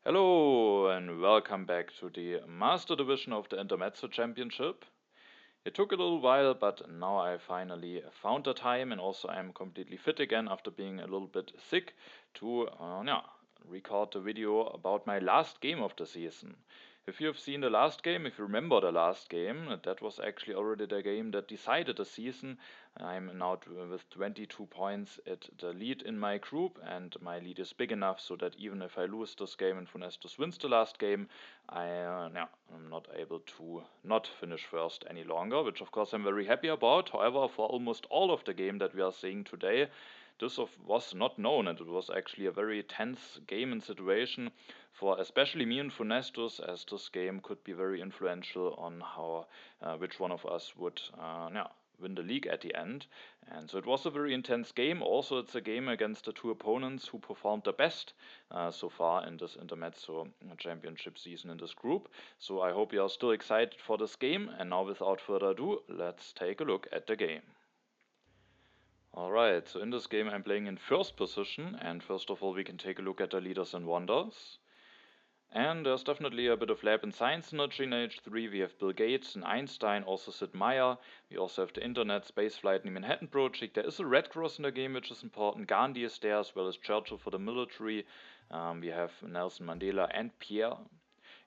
Hello and welcome back to the Master Division of the Intermezzo Championship. It took a little while, but now I finally found the time, and also I'm completely fit again after being a little bit sick to record the video about my last game of the season. If you have seen the last game, if you remember the last game, that was actually already the game that decided the season. I'm now with 22 points at the lead in my group, and my lead is big enough so that even if I lose this game and funestus wins the last game, I'm not able to not finish first any longer, which of course I'm very happy about. However, for almost all of the game that we are seeing today, this was not known, and it was actually a very tense game and situation for especially me and funestus, as this game could be very influential on how which one of us would win the league at the end. And so it was a very intense game. Also, it's a game against the two opponents who performed the best so far in this Intermezzo Championship season in this group. So I hope you are still excited for this game. And now, without further ado, let's take a look at the game. Alright, so in this game I'm playing in first position, and first of all we can take a look at the leaders and wonders. And there's definitely a bit of lab and science synergy in H3. We have Bill Gates and Einstein, also Sid Meier. We also have the internet, spaceflight, and the Manhattan Project. There is a Red Cross in the game, which is important. Gandhi is there, as well as Churchill for the military. We have Nelson Mandela and Pierre.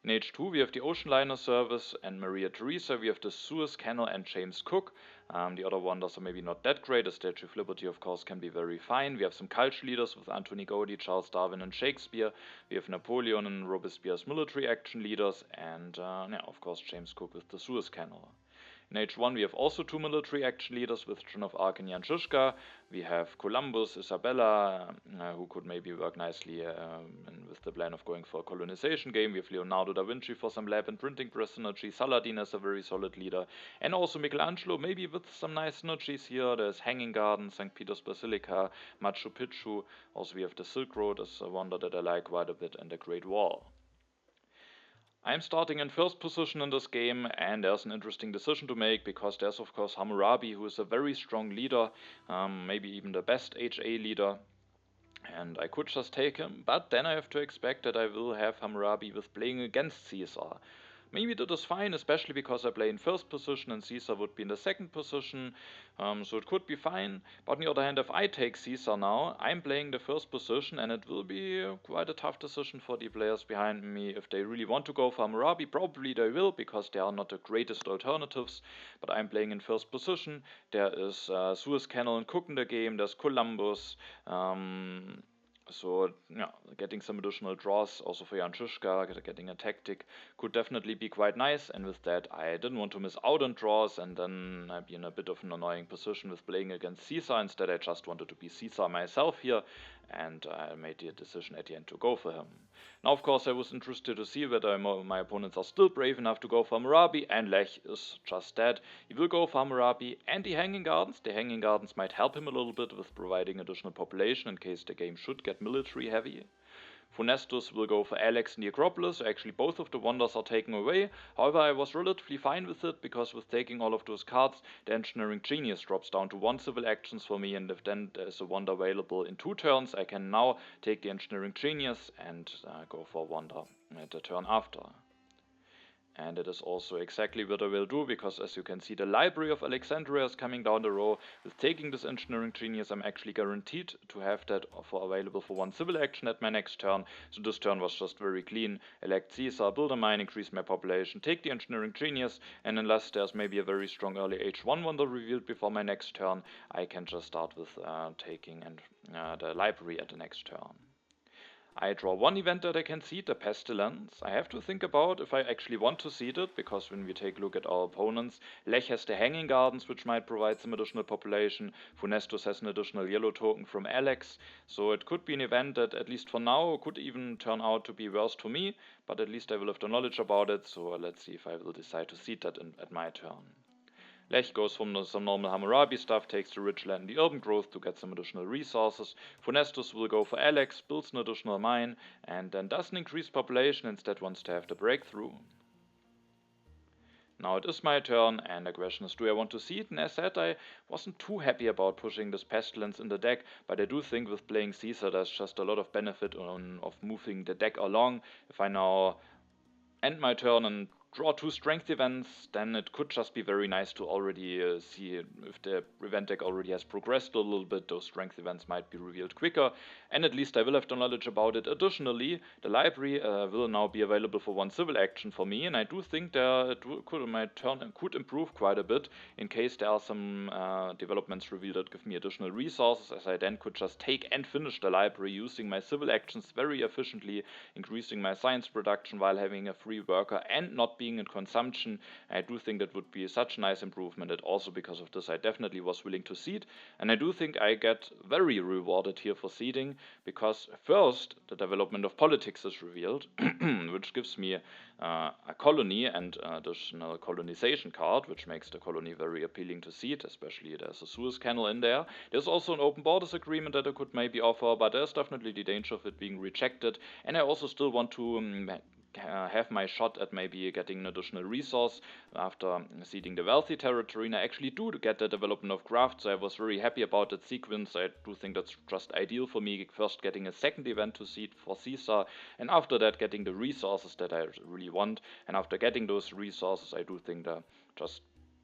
In H2 we have the Ocean Liner Service and Maria Theresa. We have the Suez Canal and James Cook. The other wonders are maybe not that great. The Statue of Liberty, of course, can be very fine. We have some culture leaders with Anthony Gaudi, Charles Darwin, and Shakespeare. We have Napoleon and Robespierre's military action leaders, and of course, James Cook with the Suez Canal. In H1 we have also two military action leaders with Joan of Arc and Jan Žižka. We have Columbus, Isabella, who could maybe work nicely with the plan of going for a colonization game. We have Leonardo da Vinci for some lab and printing press synergy. Saladin as a very solid leader. And also Michelangelo, maybe with some nice synergies here. There's Hanging Garden, St. Peter's Basilica, Machu Picchu. Also we have the Silk Road as a wonder that I like quite a bit, and the Great Wall. I'm starting in first position in this game, and there's an interesting decision to make, because there's of course Hammurabi, who is a very strong leader, maybe even the best HA leader, and I could just take him, but then I have to expect that I will have Hammurabi with playing against Caesar. Maybe that is fine, especially because I play in first position and Caesar would be in the second position, so it could be fine. But on the other hand, if I take Caesar now, I'm playing the first position, and it will be quite a tough decision for the players behind me if they really want to go for Hammurabi. Probably they will, because they are not the greatest alternatives, but I'm playing in first position. There is Suez Canal and Cook in the game, there's Columbus, so getting some additional draws also for Jan Žižka, getting a tactic could definitely be quite nice, and with that I didn't want to miss out on draws and then be in a bit of an annoying position with playing against Caesar. Instead I just wanted to be Caesar myself here, and I made the decision at the end to go for him. Now of course I was interested to see whether my opponents are still brave enough to go for Hammurabi, and Lech is just that. He will go for Hammurabi and the Hanging Gardens. The Hanging Gardens might help him a little bit with providing additional population in case the game should get military heavy. Funestus will go for Alex and the Acropolis. Actually both of the wonders are taken away. However, I was relatively fine with it, because with taking all of those cards, the Engineering Genius drops down to 1 civil actions for me, and if then there's a wonder available in 2 turns, I can now take the Engineering Genius and go for a wonder at the turn after. And it is also exactly what I will do, because as you can see, the Library of Alexandria is coming down the row. With taking this Engineering Genius, I'm actually guaranteed to have that available for 1 civil action at my next turn. So this turn was just very clean. Elect Caesar, build a mine, increase my population, take the Engineering Genius, and unless there's maybe a very strong early H1 wonder revealed before my next turn, I can just start with taking the Library at the next turn. I draw 1 event that I can seed, the Pestilence. I have to think about if I actually want to seed it, because when we take a look at our opponents, Lech has the Hanging Gardens, which might provide some additional population. Funestus has an additional yellow token from Alex, so it could be an event that, at least for now, could even turn out to be worse to me, but at least I will have the knowledge about it, so let's see if I will decide to seed that at my turn. Lech goes from some normal Hammurabi stuff, takes the rich land and the urban growth to get some additional resources. Funestus will go for Alex, builds an additional mine, and then doesn't increase population, instead wants to have the breakthrough. Now it is my turn, and the question is, do I want to see it? And as said, I wasn't too happy about pushing this Pestilence in the deck, but I do think with playing Caesar there's just a lot of benefit of moving the deck along. If I now end my turn and draw 2 strength events, then it could just be very nice to already see if the event deck already has progressed a little bit. Those strength events might be revealed quicker, and at least I will have the knowledge about it. Additionally, the library will now be available for 1 civil action for me, and I do think that my turn could improve quite a bit in case there are some developments revealed that give me additional resources, as I then could just take and finish the library using my civil actions very efficiently, increasing my science production while having a free worker and not being in consumption. I do think that would be such a nice improvement, and also because of this I definitely was willing to seed, and I do think I get very rewarded here for seeding, because first the development of politics is revealed, which gives me a colony and additional colonization card, which makes the colony very appealing to seed, especially there's a Suez Canal in there. There's also an open borders agreement that I could maybe offer, but there's definitely the danger of it being rejected, and I also still want to have my shot at maybe getting an additional resource after seeding the wealthy territory. And I actually do get the development of craft, so I was very happy about that sequence. I do think that's just ideal for me, first getting a second event to seed for Caesar, and after that getting the resources that I really want. And after getting those resources, I do think that just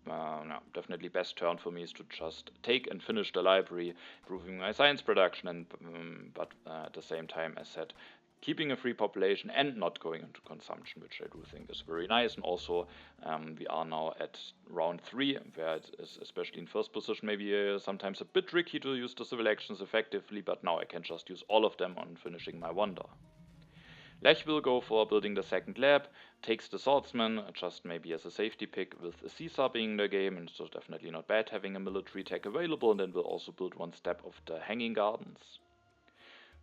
no, definitely best turn for me is to just take and finish the library, improving my science production, and but at the same time, as said, keeping a free population and not going into consumption, which I do think is very nice. And also, we are now at round 3, where it is, especially in first position, maybe sometimes a bit tricky to use the civil actions effectively, but now I can just use all of them on finishing my wonder. Lech will go for building the second lab, takes the swordsman, just maybe as a safety pick with a Caesar being in the game, and so definitely not bad having a military tech available, and then will also build 1 step of the Hanging Gardens.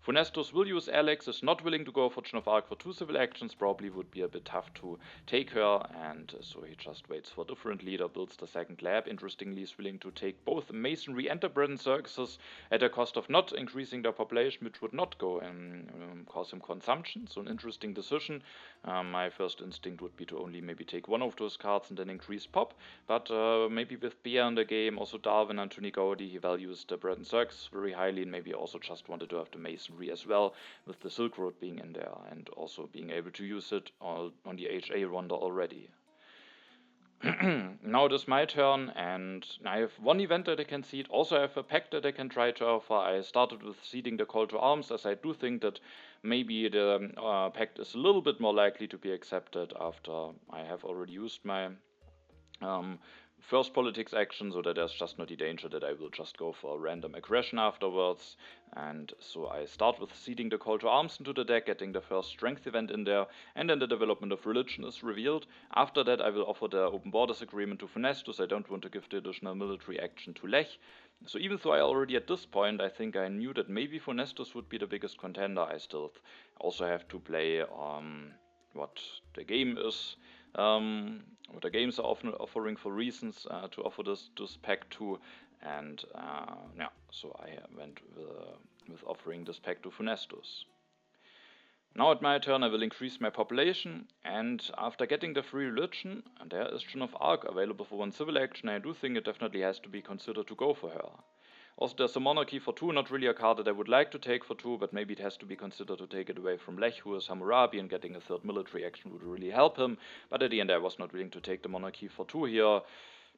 Funestus will use Alex, is not willing to go for Joan of Arc for 2 civil actions, probably would be a bit tough to take her, and so he just waits for a different leader, builds the second lab. Interestingly, is willing to take both masonry and the bread and circuses at a cost of not increasing their population, which would not go and cause him consumption, so an interesting decision. My first instinct would be to only maybe take 1 of those cards and then increase pop, but maybe with Beer in the game, also Darwin and Tony Gaudi, he values the bread and circus very highly, and maybe also just wanted to have the masonry as well, with the Silk Road being in there and also being able to use it on the HA wonder already. Now it is my turn, and I have 1 event that I can seed. Also I have a pact that I can try to offer. I started with seeding the call to arms, as I do think that maybe the pact is a little bit more likely to be accepted after I have already used my first politics action, so that there's just not the danger that I will just go for a random aggression afterwards. And so I start with seeding the call to arms into the deck, getting the first strength event in there, and then the development of religion is revealed. After that I will offer the open borders agreement to funestus. I don't want to give the additional military action to Lech. So even though I already at this point I think I knew that maybe funestus would be the biggest contender, I still also have to play what the game is. What the games are often offering for reasons to offer this pack to, and yeah, so I went with offering this pack to Funestus. Now at my turn I will increase my population, and after getting the free religion, and there is Joan of Arc available for 1 civil action, I do think it definitely has to be considered to go for her. Also there's a monarchy for 2, not really a card that I would like to take for 2, but maybe it has to be considered to take it away from Lech, who is Hammurabi, and getting a 3rd military action would really help him, but at the end I was not willing to take the monarchy for 2 here.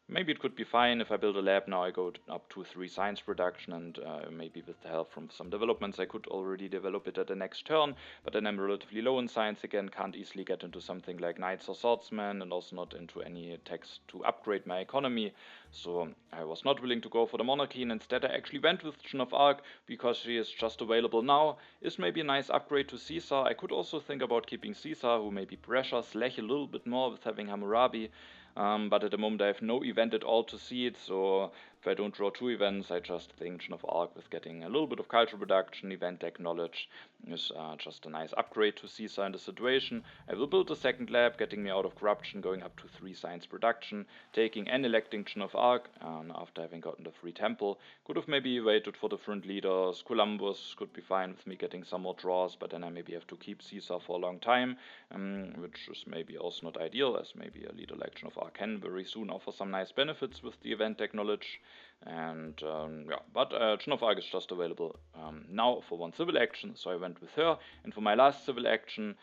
Maybe it could be fine if I build a lab now. I go up to 3 science production, and maybe with the help from some developments I could already develop it at the next turn, but then I'm relatively low in science again, can't easily get into something like knights or swordsmen, and also not into any text to upgrade my economy, so I was not willing to go for the monarchy, and instead I actually went with Joan of Arc, because she is just available now, is maybe a nice upgrade to Caesar. I could also think about keeping Caesar, who maybe pressures Lech a little bit more with having Hammurabi. But at the moment I have no event at all to see it, so If I don't draw 2 events, I just think Joan of Arc with getting a little bit of cultural production, event deck knowledge is just a nice upgrade to Caesar in the situation. I will build a second lab, getting me out of corruption, going up to 3 science production, taking and electing Joan of Arc, and after having gotten the free temple. Could have maybe waited for different leaders. Columbus could be fine with me getting some more draws, but then I maybe have to keep Caesar for a long time, which is maybe also not ideal, as maybe a leader like Joan of Arc can very soon offer some nice benefits with the event deck knowledge. And yeah, but Joan of Arc is just available now for 1 civil action, so I went with her. And for my last civil action,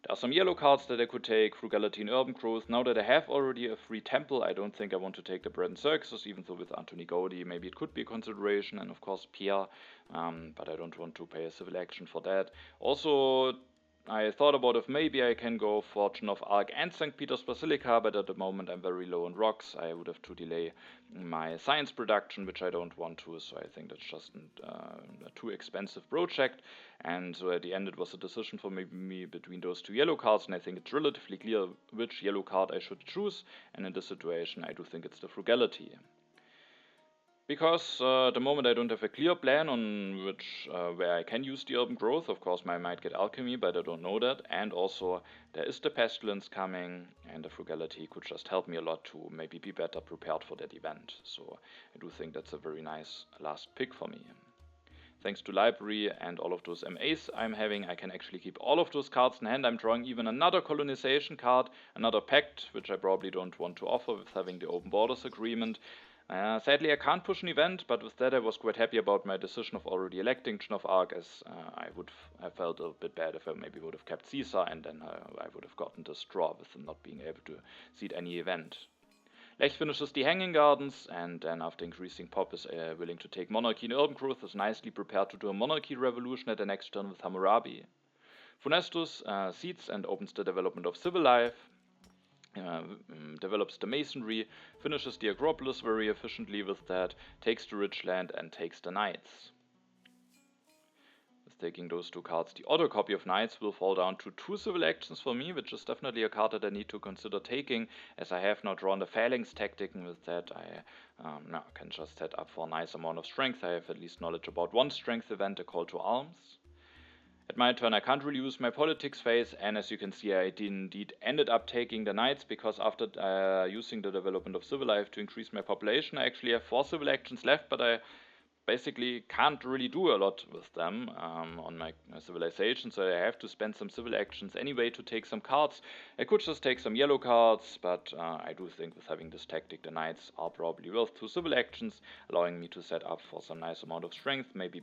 there are some yellow cards that I could take, Frugality and Urban Growth. Now that I have already a free temple, I don't think I want to take the Bread and Circuses, even though with Anthony Gaudi maybe it could be a consideration, and of course Pierre, but I don't want to pay a civil action for that. Also, I thought about if maybe I can go for Joan of Arc and St. Peter's Basilica, but at the moment I'm very low on rocks. I would have to delay my science production, which I don't want to, so I think that's just a too expensive project. And so at the end it was a decision for me between those 2 yellow cards, and I think it's relatively clear which yellow card I should choose, and in this situation I do think it's the Frugality. Because at the moment I don't have a clear plan on where I can use the urban growth. Of course, I might get alchemy, but I don't know that. And also, there is the pestilence coming, and the frugality could just help me a lot to maybe be better prepared for that event. So I do think that's a very nice last pick for me. Thanks to library and all of those MAs I'm having, I can actually keep all of those cards in hand. I'm drawing even another colonization card, another pact, which I probably don't want to offer with having the open borders agreement. Sadly, I can't push an event, but with that I was quite happy about my decision of already electing Joan of Arc, as I felt a bit bad if I maybe would have kept Caesar, and then I would have gotten this draw with him not being able to seed any event. Lech finishes the Hanging Gardens, and then after increasing pop is willing to take Monarchy and Urban Growth, is nicely prepared to do a Monarchy Revolution at the next turn with Hammurabi. Funestus seeds and opens the development of civil life. Develops the masonry, finishes the Acropolis very efficiently with that, takes the rich land and takes the knights. With taking those 2 cards, the auto copy of knights will fall down to 2 civil actions for me, which is definitely a card that I need to consider taking, as I have now drawn the phalanx tactic, and with that I can just set up for a nice amount of strength. I have at least knowledge about 1 strength event, a call to arms. At my turn I can't really use my politics phase, and as you can see I indeed ended up taking the knights, because after using the development of civil life to increase my population, I actually have 4 civil actions left, but I basically can't really do a lot with them on my civilization, so I have to spend some civil actions anyway to take some cards. I could just take some yellow cards, but I do think with having this tactic the knights are probably worth 2 civil actions, allowing me to set up for some nice amount of strength, maybe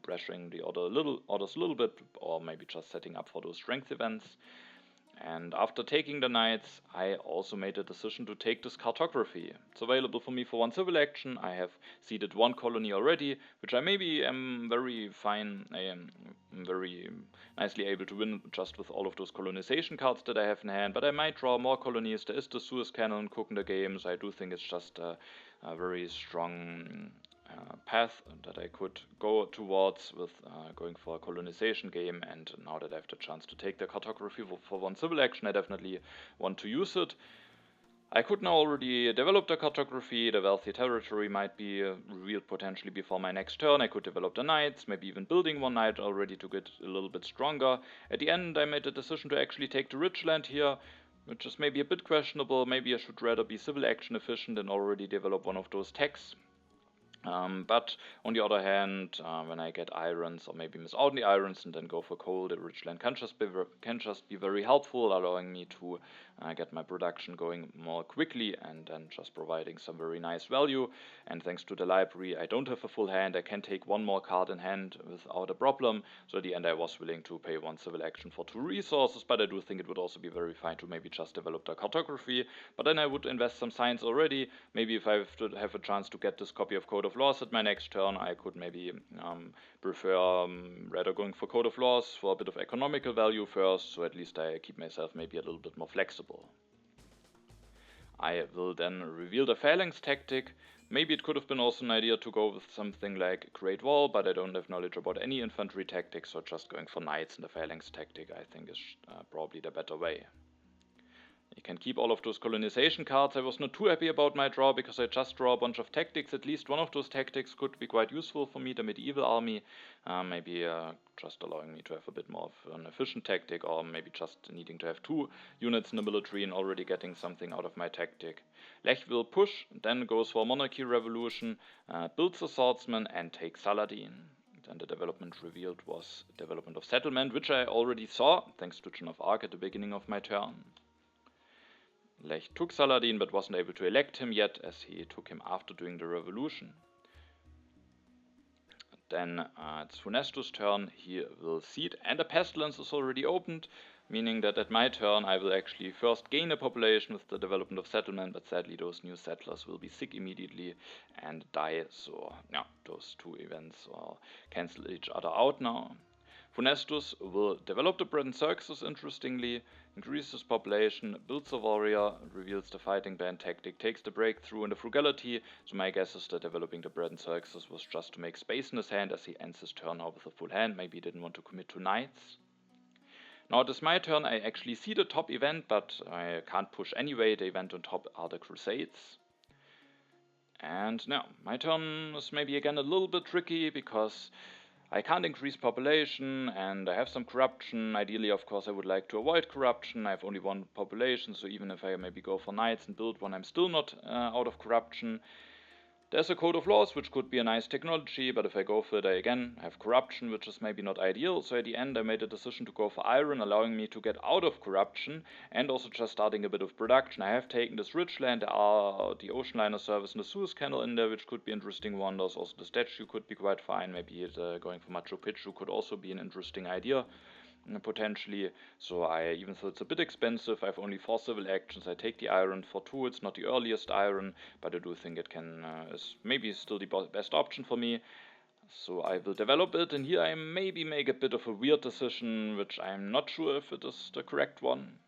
pressuring the orders a little bit, or maybe just setting up for those strength events. And after taking the knights, I also made a decision to take this cartography. It's available for me for 1 civil action. I have seeded 1 colony already, which I maybe am very fine. I am very nicely able to win just with all of those colonization cards that I have in hand, but I might draw more colonies. There is the Suez Cannon cooking the game, so I do think it's just a very strong path that I could go towards with going for a colonization game, and now that I have the chance to take the cartography for 1 civil action, I definitely want to use it. I could now already develop the cartography. The wealthy territory might be revealed potentially before my next turn. I could develop the knights, maybe even building 1 knight already to get a little bit stronger. At the end I made the decision to actually take the rich land here, which is maybe a bit questionable. Maybe I should rather be civil action efficient and already develop 1 of those techs. But on the other hand, when I get irons or maybe miss out on the irons and then go for coal, the rich land can just be very helpful, allowing me to get my production going more quickly and then just providing some very nice value. And thanks to the library, I don't have a full hand. I can take 1 more card in hand without a problem. So at the end I was willing to pay 1 civil action for 2 resources, but I do think it would also be very fine to maybe just develop the cartography. But then I would invest some science already. Maybe if I have a chance to get this copy of Code of Laws at my next turn, I could maybe prefer rather going for Code of Laws for a bit of economical value first, so at least I keep myself maybe a little bit more flexible. I will then reveal the phalanx tactic. Maybe it could have been also an idea to go with something like Great Wall, but I don't have knowledge about any infantry tactics, so just going for knights in the phalanx tactic I think is probably the better way. You can keep all of those colonization cards. I was not too happy about my draw because I just draw a bunch of tactics. At least one of those tactics could be quite useful for me, the medieval army. Maybe just allowing me to have a bit more of an efficient tactic, or maybe just needing to have 2 units in the military and already getting something out of my tactic. Lech will push, then goes for monarchy revolution, builds a swordsman and takes Saladin. Then the development revealed was development of settlement, which I already saw, thanks to Joan of Arc at the beginning of my turn. Lech took Saladin but wasn't able to elect him yet, as he took him after doing the revolution. Then it's Funestus' turn, he will cede, and a pestilence is already opened, meaning that at my turn I will actually first gain a population with the development of settlement, but sadly those new settlers will be sick immediately and die, so yeah, those 2 events cancel each other out now. Funestus will develop the bread and circuses, interestingly, increases population, builds a warrior, reveals the fighting band tactic, takes the breakthrough and the frugality, so my guess is that developing the bread and circuses was just to make space in his hand as he ends his turn now with a full hand, maybe he didn't want to commit to knights. Now it is my turn, I actually see the top event, but I can't push anyway, the event on top are the Crusades. And now, my turn is maybe again a little bit tricky, because I can't increase population and I have some corruption. Ideally, of course, I would like to avoid corruption. I have only 1 population, so even if I maybe go for knights and build one, I'm still not out of corruption. There's a code of laws, which could be a nice technology, but if I go for it, I again have corruption, which is maybe not ideal. So at the end, I made a decision to go for iron, allowing me to get out of corruption and also just starting a bit of production. I have taken this rich land, the ocean liner service and the Suez Canal in there, which could be interesting wonders. Also the statue could be quite fine. Maybe going for Machu Picchu could also be an interesting idea. Potentially, so even though it's a bit expensive, I have only 4 civil actions. I take the iron for 2. It's not the earliest iron, but I do think it can is maybe still the best option for me. So I will develop it, and here I maybe make a bit of a weird decision, which I'm not sure if it is the correct one.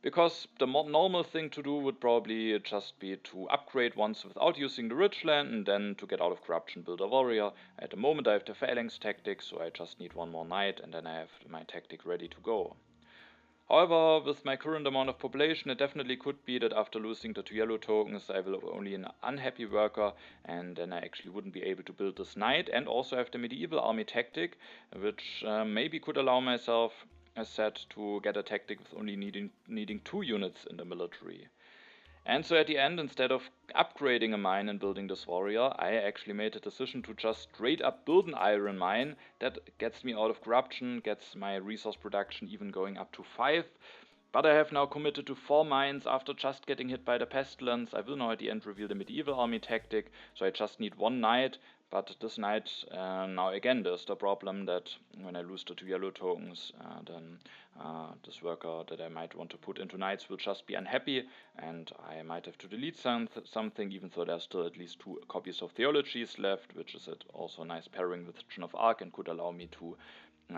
Because the more normal thing to do would probably just be to upgrade once without using the rich land, and then to get out of corruption build a warrior. At the moment I have the phalanx tactic, so I just need 1 more knight, and then I have my tactic ready to go. However, with my current amount of population, it definitely could be that after losing the 2 yellow tokens I will have only an unhappy worker, and then I actually wouldn't be able to build this knight, and also have the medieval army tactic, which maybe could allow myself, as said, to get a tactic with only needing 2 units in the military. And so at the end, instead of upgrading a mine and building this warrior, I actually made a decision to just straight up build an iron mine that gets me out of corruption, gets my resource production even going up to 5. But I have now committed to 4 mines after just getting hit by the pestilence. I will now at the end reveal the medieval army tactic, so I just need 1 knight. But this knight, now again, there's the problem that when I lose the 2 yellow tokens, then this worker that I might want to put into knights will just be unhappy, and I might have to delete something, even though there's still at least 2 copies of theologies left, which is also a nice pairing with Joan of Arc and could allow me to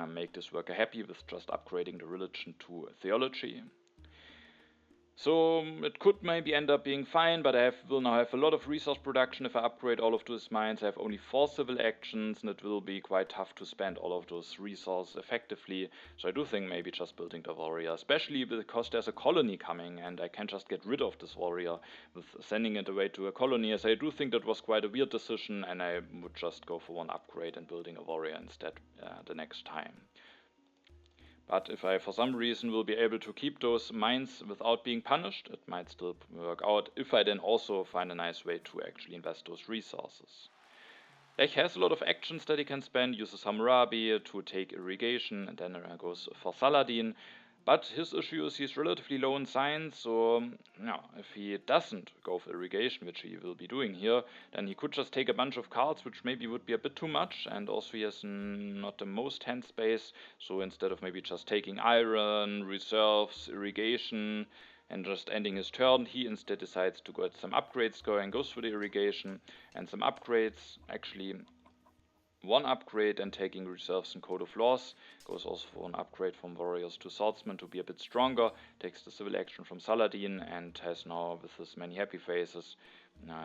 make this worker happy with just upgrading the religion to theology. So it could maybe end up being fine, but I will now have a lot of resource production if I upgrade all of those mines. I have only 4 civil actions, and it will be quite tough to spend all of those resources effectively. So I do think maybe just building the warrior, especially because there's a colony coming, and I can just get rid of this warrior with sending it away to a colony, as I do think that was quite a weird decision, and I would just go for 1 upgrade and building a warrior instead the next time. But if I for some reason will be able to keep those mines without being punished, it might still work out if I then also find a nice way to actually invest those resources. Lech has a lot of actions that he can spend, uses Hammurabi to take irrigation, and then goes for Saladin. But his issue is he's relatively low in science, so if he doesn't go for irrigation, which he will be doing here, then he could just take a bunch of cards, which maybe would be a bit too much, and also he has not the most hand space, so instead of maybe just taking iron, reserves, irrigation, and just ending his turn, he instead decides to get some upgrades going, goes for the irrigation, and some upgrades, actually 1 upgrade and taking reserves and Code of Laws, goes also for an upgrade from warriors to swordsmen to be a bit stronger, takes the civil action from Saladin, and has now, with his many happy faces,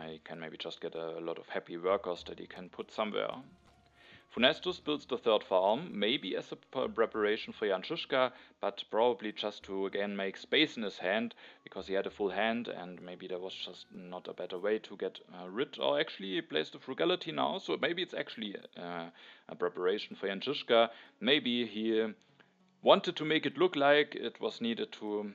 he can maybe just get a lot of happy workers that he can put somewhere. Funestus builds the third farm, maybe as a preparation for Jan Žižka, but probably just to again make space in his hand, because he had a full hand and maybe there was just not a better way to get rid, or actually he plays the frugality now, so maybe it's actually a preparation for Jan Žižka. Maybe he wanted to make it look like it was needed to...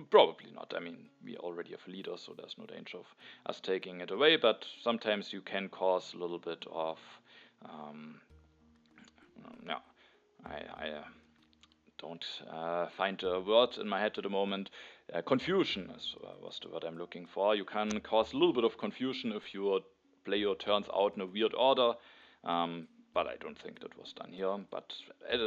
probably not. I mean, we already have a leader, so there's no danger of us taking it away, but sometimes you can cause a little bit of... yeah, I don't find a word in my head at the moment. Confusion was the word I'm looking for. You can cause a little bit of confusion if you play your turns out in a weird order. But I don't think that was done here. But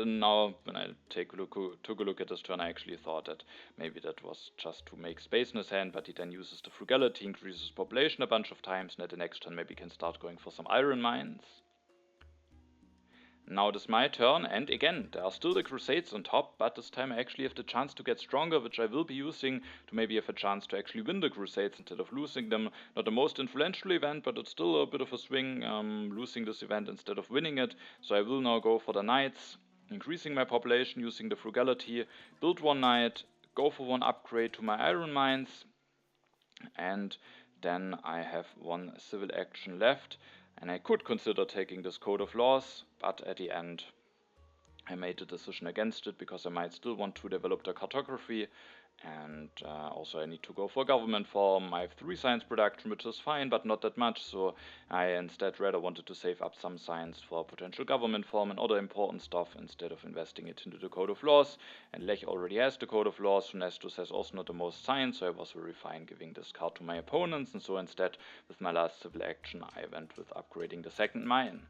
now, when I took a look at this turn, I actually thought that maybe that was just to make space in his hand, but he then uses the frugality, increases population a bunch of times, and at the next turn maybe can start going for some iron mines. Now it is my turn, and again, there are still the Crusades on top, but this time I actually have the chance to get stronger, which I will be using to maybe have a chance to actually win the Crusades instead of losing them. Not the most influential event, but it's still a bit of a swing, losing this event instead of winning it. So I will now go for the Knights, increasing my population using the frugality, build one Knight, go for one upgrade to my iron mines, and then I have one civil action left. And I could consider taking this Code of Laws, but at the end I made the decision against it because I might still want to develop the cartography, and also I need to go for government form. I have 3 science production, which is fine, but not that much, so I instead rather wanted to save up some science for potential government form and other important stuff instead of investing it into the Code of Laws. And Lech already has the Code of Laws, Funestus has also not the most science, so I was very fine giving this card to my opponents, and so instead, with my last civil action, I went with upgrading the second mine.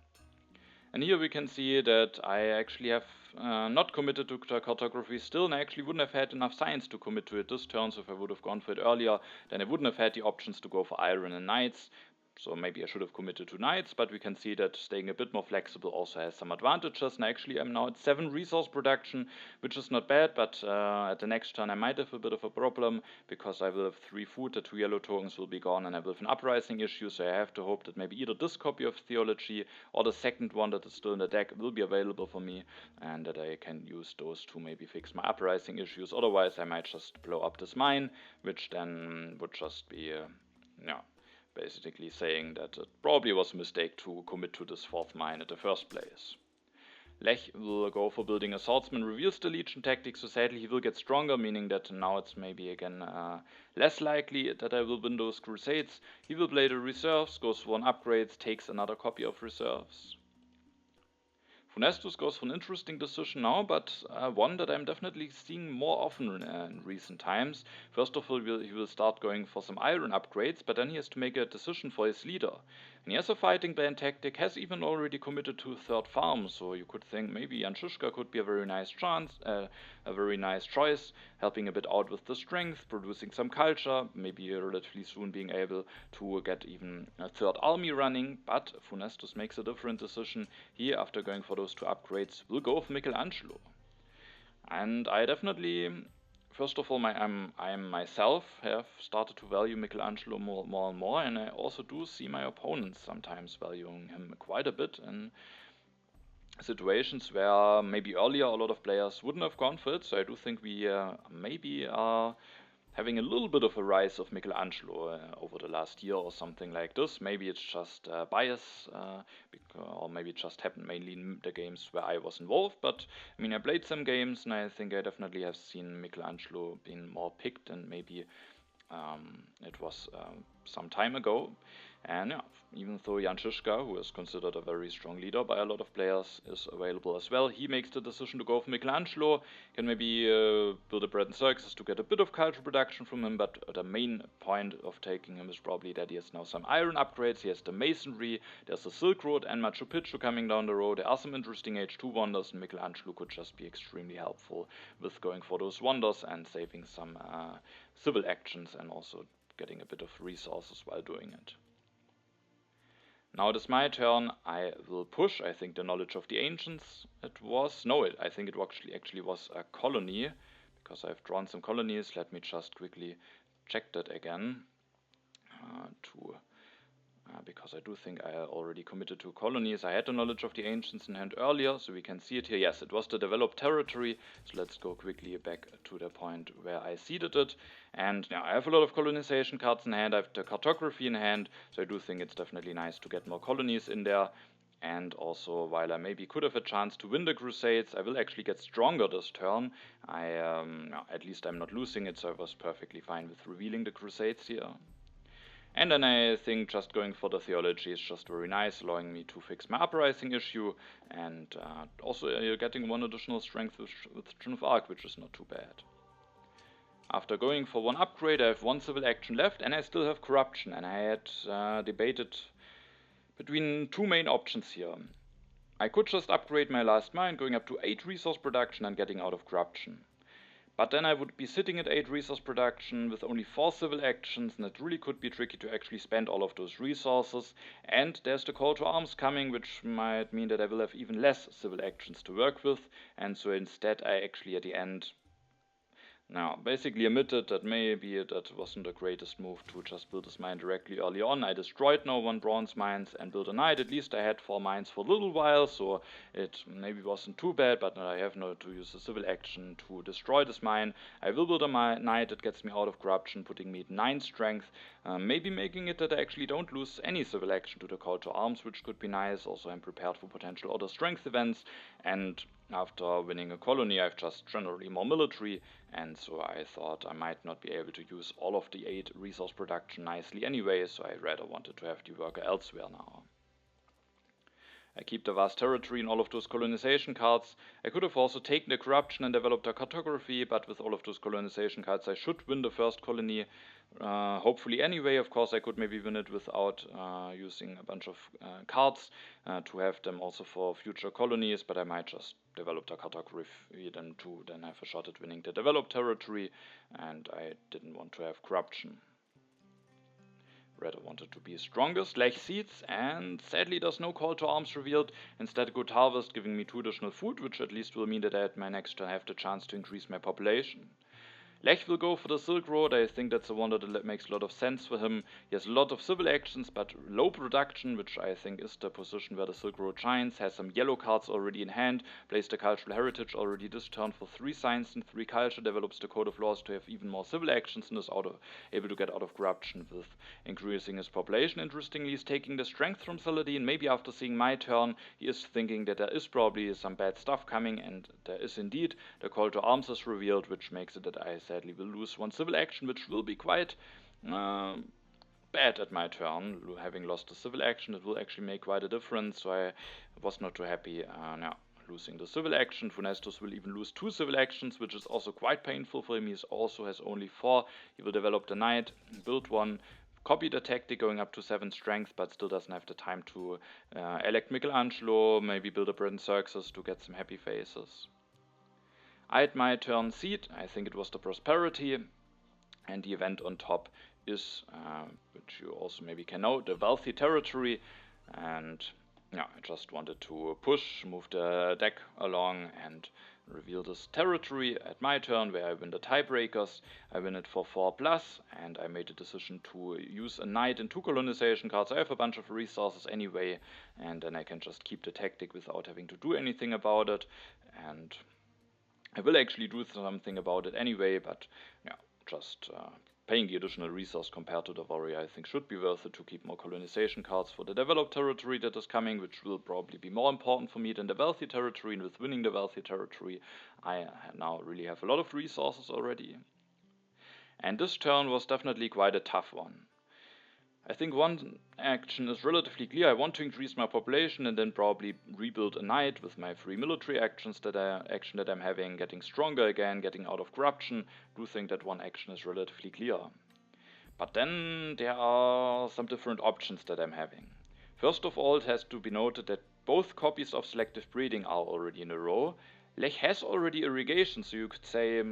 And here we can see that I actually have not committed to the cartography still, and I actually wouldn't have had enough science to commit to it this turn, so if I would have gone for it earlier, then I wouldn't have had the options to go for iron and knights. So maybe I should have committed to knights, but we can see that staying a bit more flexible also has some advantages. And actually I'm now at 7 resource production, which is not bad, but at the next turn I might have a bit of a problem, because I will have 3 food, the 2 yellow tokens will be gone, and I will have an uprising issue, so I have to hope that maybe either this copy of Theology or the second one that is still in the deck will be available for me, and that I can use those to maybe fix my uprising issues. Otherwise I might just blow up this mine, which then would just be, basically saying that it probably was a mistake to commit to this 4th mine in the first place. Lech will go for building a swordsman, reveals the legion tactic, so sadly he will get stronger, meaning that now it's maybe again less likely that I will win those crusades. He will play the reserves, goes for one upgrade, takes another copy of reserves. Funestus goes for an interesting decision now, but one that I'm definitely seeing more often in recent times. First of all, he will start going for some iron upgrades, but then he has to make a decision for his leader. And he has a fighting band tactic, has even already committed to a 3rd farm, so you could think maybe Jan Žižka could be a very nice choice, helping a bit out with the strength, producing some culture, maybe relatively soon being able to get even a 3rd army running. But Funestus makes a different decision. He, after going for those 2 upgrades, will go for Michelangelo. And I definitely, first of all, I myself have started to value Michelangelo more and more, and I also do see my opponents sometimes valuing him quite a bit in situations where maybe earlier a lot of players wouldn't have gone for it. So I do think we maybe are having a little bit of a rise of Michelangelo over the last year or something like this. Maybe it's just bias, or maybe it just happened mainly in the games where I was involved. But I mean, I played some games, and I think I definitely have seen Michelangelo being more picked, and maybe it was some time ago. And yeah, even though Jan Žižka, who is considered a very strong leader by a lot of players, is available as well, he makes the decision to go for Michelangelo. Can maybe build a bread and circuses to get a bit of cultural production from him, but the main point of taking him is probably that he has now some iron upgrades, he has the masonry, there's the Silk Road and Machu Picchu coming down the road, there are some interesting H2 wonders, and Michelangelo could just be extremely helpful with going for those wonders and saving some civil actions, and also getting a bit of resources while doing it. Now it is my turn. I will push, I think, the knowledge of the ancients. I think it actually was a colony, because I've drawn some colonies. Let me just quickly check that again to because I do think I already committed 2 colonies. I had the knowledge of the ancients in hand earlier, so we can see it here. Yes, it was the developed territory, so let's go quickly back to the point where I seeded it. And now I have a lot of colonization cards in hand, I have the cartography in hand, so I do think it's definitely nice to get more colonies in there. And also, while I maybe could have a chance to win the Crusades, I will actually get stronger this turn. At least I'm not losing it, so I was perfectly fine with revealing the Crusades here. And then I think just going for the theology is just very nice, allowing me to fix my uprising issue, and also getting 1 additional strength with Joan of Arc, which is not too bad. After going for 1 upgrade, I have 1 civil action left, and I still have corruption, and I had debated between 2 main options here. I could just upgrade my last mine, going up to 8 resource production and getting out of corruption. But then I would be sitting at 8 resource production with only 4 civil actions, and it really could be tricky to actually spend all of those resources. And there's the call to arms coming, which might mean that I will have even less civil actions to work with, and so instead I actually at the end basically admitted that maybe that wasn't the greatest move to just build this mine directly early on. I destroyed now 1 bronze mines and built a knight. At least I had 4 mines for a little while, so it maybe wasn't too bad, but I have now to use a civil action to destroy this mine. I will build a knight that gets me out of corruption, putting me at 9 strength, maybe making it that I actually don't lose any civil action to the call to arms, which could be nice. Also, I'm prepared for potential other strength events, and after winning a colony, I have just generally more military, and so I thought I might not be able to use all of the 8 resource production nicely anyway, so I rather wanted to have the worker elsewhere now. I keep the vast territory in all of those colonization cards. I could have also taken the corruption and developed a cartography, but with all of those colonization cards I should win the first colony, hopefully anyway. Of course I could maybe win it without using a bunch of cards to have them also for future colonies, but I might just develop the cartography then to then have a shot at winning the developed territory, and I didn't want to have corruption. Rather wanted to be strongest. Lech seeds, and sadly there's no call to arms revealed. Instead good harvest, giving me 2 additional food, which at least will mean that I at my next turn have the chance to increase my population. Lech will go for the Silk Road. I think that's a wonder that makes a lot of sense for him. He has a lot of civil actions, but low production, which I think is the position where the Silk Road shines. Has some yellow cards already in hand, plays the Cultural Heritage already this turn for 3 science and 3 culture, develops the Code of Laws to have even more civil actions, and is able to get out of corruption with increasing his population. Interestingly, he's taking the strength from Saladin. Maybe after seeing my turn, he is thinking that there is probably some bad stuff coming, and there is indeed. The Call to Arms is revealed, which makes it that I sadly will lose 1 civil action, which will be quite bad at my turn. Having lost a civil action, it will actually make quite a difference, so I was not too happy losing the civil action. Funestus will even lose 2 civil actions, which is also quite painful for him. He also has only 4. He will develop the knight, build 1, copy the tactic going up to 7 strength, but still doesn't have the time to elect Michelangelo, maybe build a Prince Xerxes to get some happy faces. I had my turn seed. I think it was the prosperity, and the event on top is, which you also maybe can know, the wealthy territory. And I just wanted to push, move the deck along, and reveal this territory at my turn, where I win the tiebreakers. I win it for 4+, and I made a decision to use a knight and 2 colonization cards. I have a bunch of resources anyway, and then I can just keep the tactic without having to do anything about it. And I will actually do something about it anyway, but just paying the additional resource compared to the warrior I think should be worth it to keep more colonization cards for the developed territory that is coming, which will probably be more important for me than the wealthy territory, and with winning the wealthy territory I now really have a lot of resources already. And this turn was definitely quite a tough one. I think one action is relatively clear. I want to increase my population and then probably rebuild a knight with my 3 military actions that I'm having, getting stronger again, getting out of corruption. I do think that one action is relatively clear. But then there are some different options that I'm having. First of all, it has to be noted that both copies of selective breeding are already in a row. Lech has already irrigation, so you could say,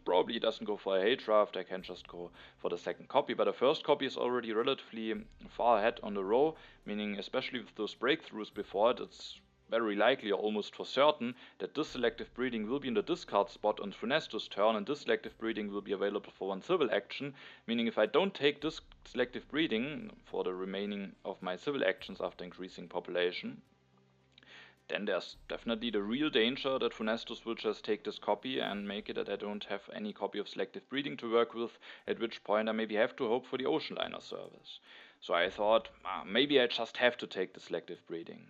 probably it doesn't go for a hate draft, I can just go for the second copy, but the first copy is already relatively far ahead on the row, meaning especially with those breakthroughs before it, it's very likely or almost for certain that this selective breeding will be in the discard spot on funestus turn, and this selective breeding will be available for one civil action, meaning if I don't take this selective breeding for the remaining of my civil actions after increasing population, then there's definitely the real danger that funestus will just take this copy and make it that I don't have any copy of selective breeding to work with, at which point I maybe have to hope for the ocean liner service. So I thought, maybe I just have to take the selective breeding.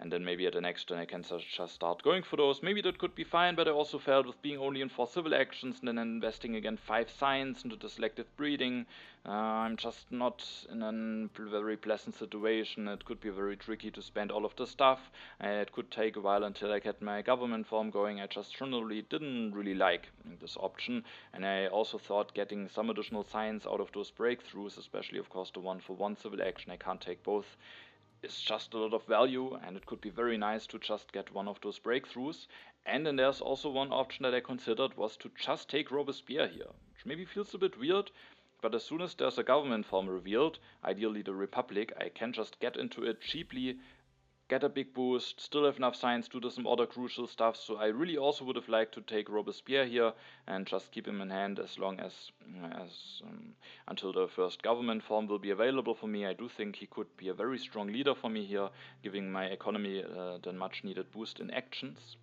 And then maybe at the next turn I can just start going for those. Maybe that could be fine, but I also felt with being only in 4 civil actions and then investing again 5 signs into the selective breeding, I'm just not in a very pleasant situation. It could be very tricky to spend all of the stuff. It could take a while until I get my government form going. I just generally didn't really like this option. And I also thought getting some additional signs out of those breakthroughs, especially of course the one for one civil action, I can't take both, is just a lot of value, and it could be very nice to just get one of those breakthroughs. And then there's also one option that I considered was to just take Robespierre here, which maybe feels a bit weird, but as soon as there's a government form revealed, ideally the Republic, I can just get into it cheaply, get a big boost, still have enough science to do some other crucial stuff. So I really also would have liked to take Robespierre here and just keep him in hand as long as until the first government form will be available for me. I do think he could be a very strong leader for me here, giving my economy the much needed boost in actions.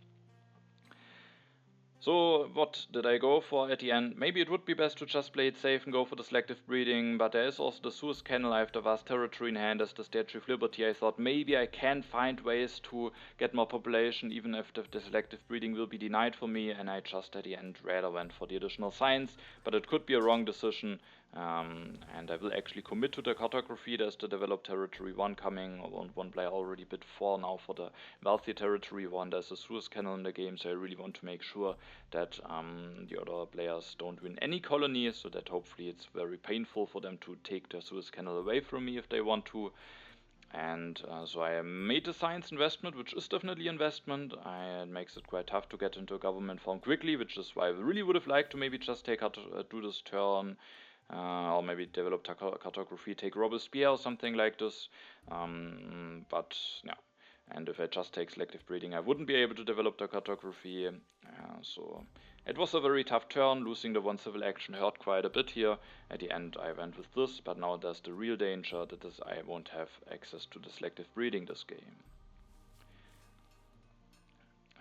So what did I go for at the end? Maybe it would be best to just play it safe and go for the selective breeding, but there is also the Suez Canal. I have the vast territory in hand as the Statue of Liberty. I thought maybe I can find ways to get more population even if the selective breeding will be denied for me, and I just at the end rather went for the additional signs, but it could be a wrong decision. And I will actually commit to the cartography. There's the developed territory 1 coming, one player already bid 4 now for the wealthy territory 1. There's a Suez Canal in the game, so I really want to make sure that the other players don't win any colonies, so that hopefully it's very painful for them to take the Suez Canal away from me if they want to. And so I made a science investment, which is definitely investment. It makes it quite tough to get into a government form quickly, which is why I really would have liked to maybe just do this turn, or maybe develop cartography, take Robespierre or something like this. But yeah, and if I just take selective breeding, I wouldn't be able to develop the cartography. So it was a very tough turn. Losing the 1 civil action hurt quite a bit here. At the end I went with this, but now there's the real danger that I won't have access to the selective breeding this game.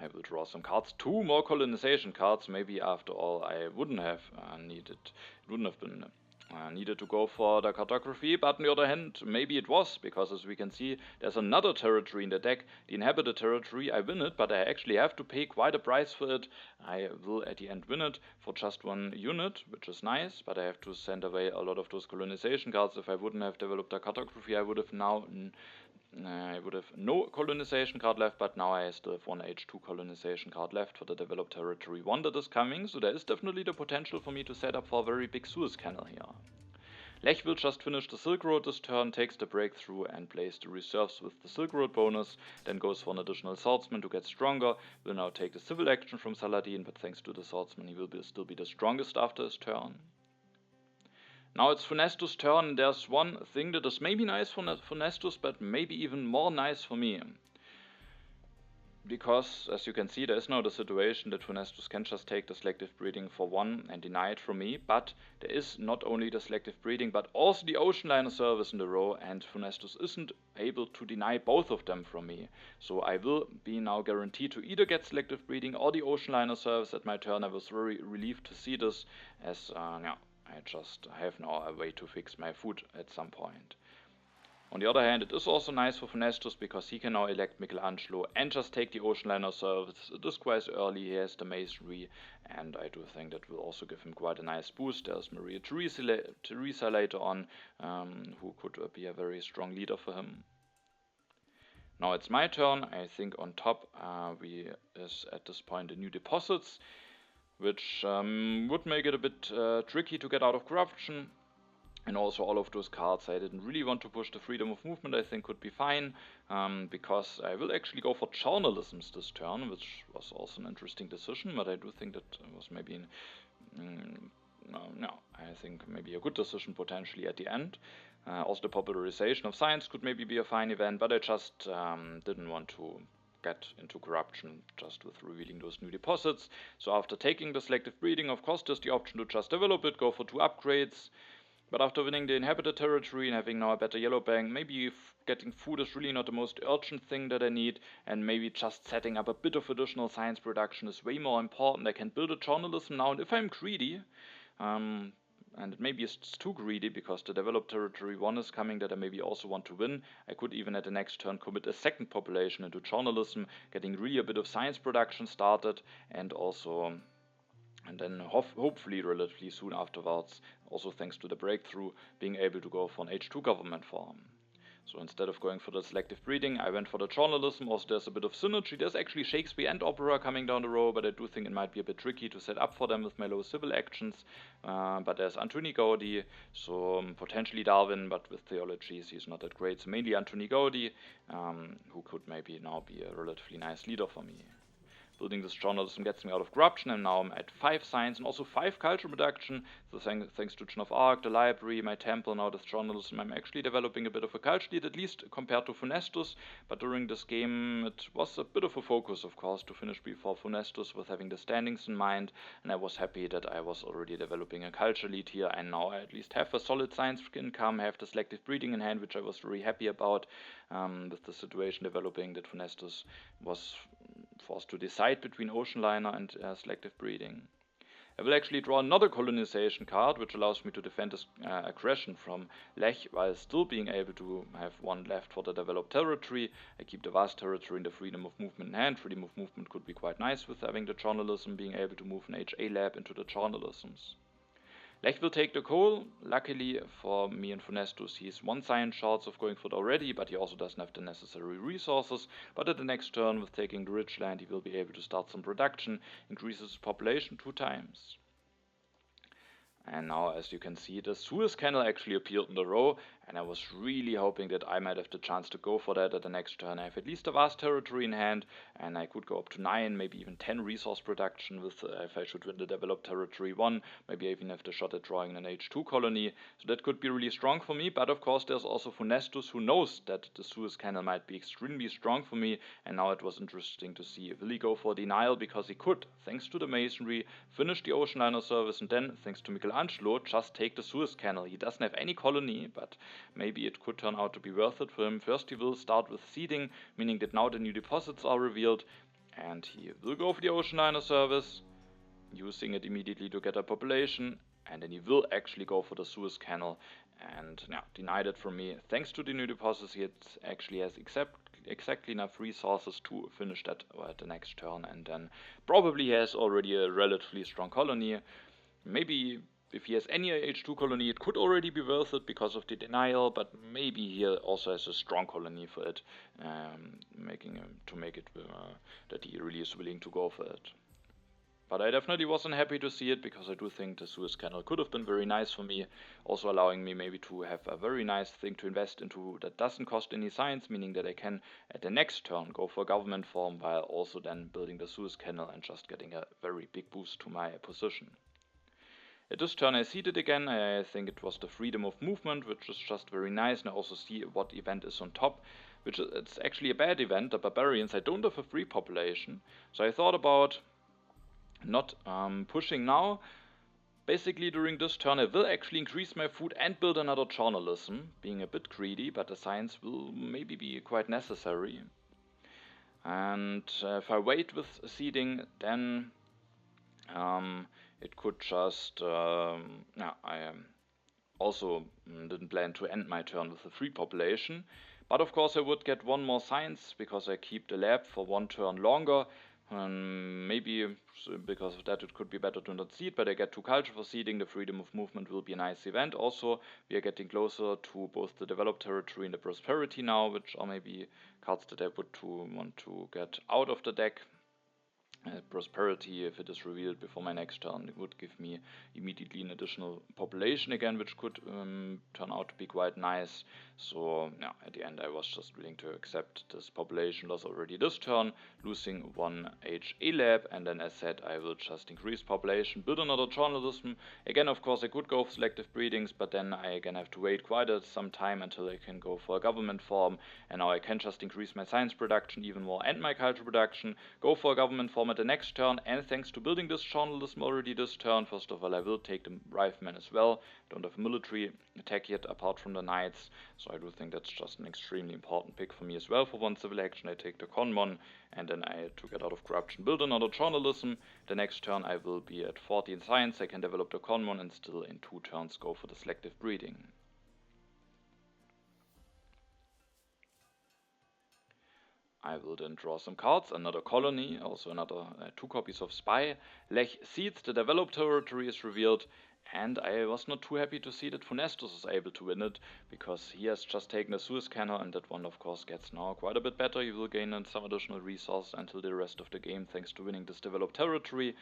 I will draw some cards, 2 more colonization cards. Maybe after all I wouldn't have been needed to go for the cartography, but on the other hand, maybe it was, because as we can see, there's another territory in the deck, the inhabited territory. I win it, but I actually have to pay quite a price for it. I will at the end win it for just 1 unit, which is nice, but I have to send away a lot of those colonization cards. If I wouldn't have developed a cartography, I would have no colonization card left, but now I still have 1 H2 colonization card left for the developed territory 1 that is coming, so there is definitely the potential for me to set up for a very big Suez Canal here. Lech will just finish the Silk Road this turn, takes the breakthrough and plays the reserves with the Silk Road bonus, then goes for an additional swordsman to get stronger, will now take the civil action from Saladin, but thanks to the swordsman he will still be the strongest after his turn. Now it's Funestus' turn, and there's one thing that is maybe nice for Funestus, but maybe even more nice for me. Because, as you can see, there is now the situation that Funestus can just take the selective breeding for 1 and deny it from me, but there is not only the selective breeding, but also the ocean liner service in the row, and Funestus isn't able to deny both of them from me. So I will be now guaranteed to either get selective breeding or the ocean liner service at my turn. I was very relieved to see this, as I just have now a way to fix my food at some point. On the other hand, it is also nice for Funestus because he can now elect Michelangelo and just take the ocean liner service. It is quite early, he has the masonry, and I do think that will also give him quite a nice boost. There's Maria Theresa later on, who could be a very strong leader for him. Now it's my turn. I think on top is at this point the new deposits, which would make it a bit tricky to get out of corruption. And also all of those cards I didn't really want to push. The freedom of movement I think could be fine, because I will actually go for journalisms this turn, which was also an interesting decision, but I do think that was maybe I think maybe a good decision potentially at the end. Also the popularization of science could maybe be a fine event, but I just didn't want to get into corruption just with revealing those new deposits. So after taking the selective breeding, of course, there's the option to just develop it, go for 2 upgrades. But after winning the inhabited territory and having now a better yellow bank, maybe getting food is really not the most urgent thing that I need, and maybe just setting up a bit of additional science production is way more important. I can build a journalism now, and if I'm greedy, and maybe it's too greedy because the developed territory 1 is coming that I maybe also want to win, I could even at the next turn commit a second population into journalism, getting really a bit of science production started, and also... And then hopefully relatively soon afterwards, also thanks to the breakthrough, being able to go for an H2 government farm. So instead of going for the selective breeding, I went for the journalism. Also there's a bit of synergy. There's actually Shakespeare and opera coming down the road, but I do think it might be a bit tricky to set up for them with my low civil actions. But there's Antoni Gaudi, so potentially Darwin, but with theologies he's not that great. So mainly Antoni Gaudi, who could maybe now be a relatively nice leader for me. Building this journalism gets me out of corruption, and now I'm at 5 science and also 5 culture production. So thanks to Joan of Arc, the library, my temple, now this journalism, I'm actually developing a bit of a culture lead, at least compared to funestus. But during this game, it was a bit of a focus, of course, to finish before funestus with having the standings in mind. And I was happy that I was already developing a culture lead here, and now I at least have a solid science income, have the selective breeding in hand, which I was very happy about. With the situation developing that funestus was forced to decide between ocean liner and selective breeding. I will actually draw another colonization card, which allows me to defend this aggression from Lech while still being able to have 1 left for the developed territory. I keep the vast territory and the freedom of movement in hand. Freedom of movement could be quite nice with having the journalism, being able to move an HA lab into the journalisms. Lech will take the coal. Luckily for me and funestus, he's 1 science short of going for it already, but he also doesn't have the necessary resources. But at the next turn, with taking the rich land, he will be able to start some production, increases his population 2 times. And now, as you can see, the Suez Canal actually appeared in the row, and I was really hoping that I might have the chance to go for that at the next turn. I have at least a vast territory in hand, and I could go up to 9, maybe even 10 resource production with if I should win the developed territory 1, maybe I even have the shot at drawing an H2 colony. So that could be really strong for me, but of course there's also funestus, who knows that the Suez Canal might be extremely strong for me, and now it was interesting to see, will he go for denial, because he could, thanks to the masonry, finish the ocean liner service, and then, thanks to Michelangelo, just take the Suez Canal. He doesn't have any colony, but maybe it could turn out to be worth it for him. First he will start with seeding, meaning that now the new deposits are revealed, and he will go for the ocean liner service, using it immediately to get a population, and then he will actually go for the Suez Canal, and now denied it from me. Thanks to the new deposits, he actually has exactly enough resources to finish that at the next turn, and then probably he has already a relatively strong colony. Maybe if he has any H2 colony, it could already be worth it because of the denial, but maybe he also has a strong colony for it, to make it that he really is willing to go for it. But I definitely wasn't happy to see it, because I do think the Suez Canal could have been very nice for me, also allowing me maybe to have a very nice thing to invest into that doesn't cost any science, meaning that I can at the next turn go for government form while also then building the Suez Canal and just getting a very big boost to my position. At this turn I seeded again. I think it was the freedom of movement, which is just very nice, and I also see what event is on top, which it's actually a bad event, the barbarians. I don't have a free population, so I thought about not pushing now. Basically during this turn I will actually increase my food and build another journalism, being a bit greedy, but the science will maybe be quite necessary. And if I wait with seeding, then it could just... I also didn't plan to end my turn with a free population, but of course I would get 1 more science, because I keep the lab for 1 turn longer. Maybe because of that it could be better to not seed, but I get 2 culture for seeding. The freedom of movement will be a nice event. Also, we are getting closer to both the developed territory and the prosperity now, which are maybe cards that I would want to get out of the deck. prosperity, if it is revealed before my next turn, it would give me immediately an additional population again, which could turn out to be quite nice. So yeah, at the end I was just willing to accept this population loss already this turn, losing 1 HA lab, and then as said I will just increase population, build another journalism. Again, of course I could go for selective breedings, but then I again have to wait quite some time until I can go for a government form, and now I can just increase my science production even more and my culture production, go for a government form at the next turn, and thanks to building this journalism already this turn, first of all I will take the riflemen as well. Don't have a military attack yet apart from the knights, so I do think that's just an extremely important pick for me as well. For one civil action I take the conmon, and then I, to get out of corruption, build another journalism. The next turn I will be at 40 in science, I can develop the conmon and still in 2 turns go for the selective breeding. I will then draw some cards, another colony, also another 2 copies of Spy. Lech Seeds, the developed territory is revealed, and I was not too happy to see that Funestus is able to win it, because he has just taken a Suez Canal, and that one of course gets now quite a bit better. He will gain some additional resource until the rest of the game thanks to winning this developed territory.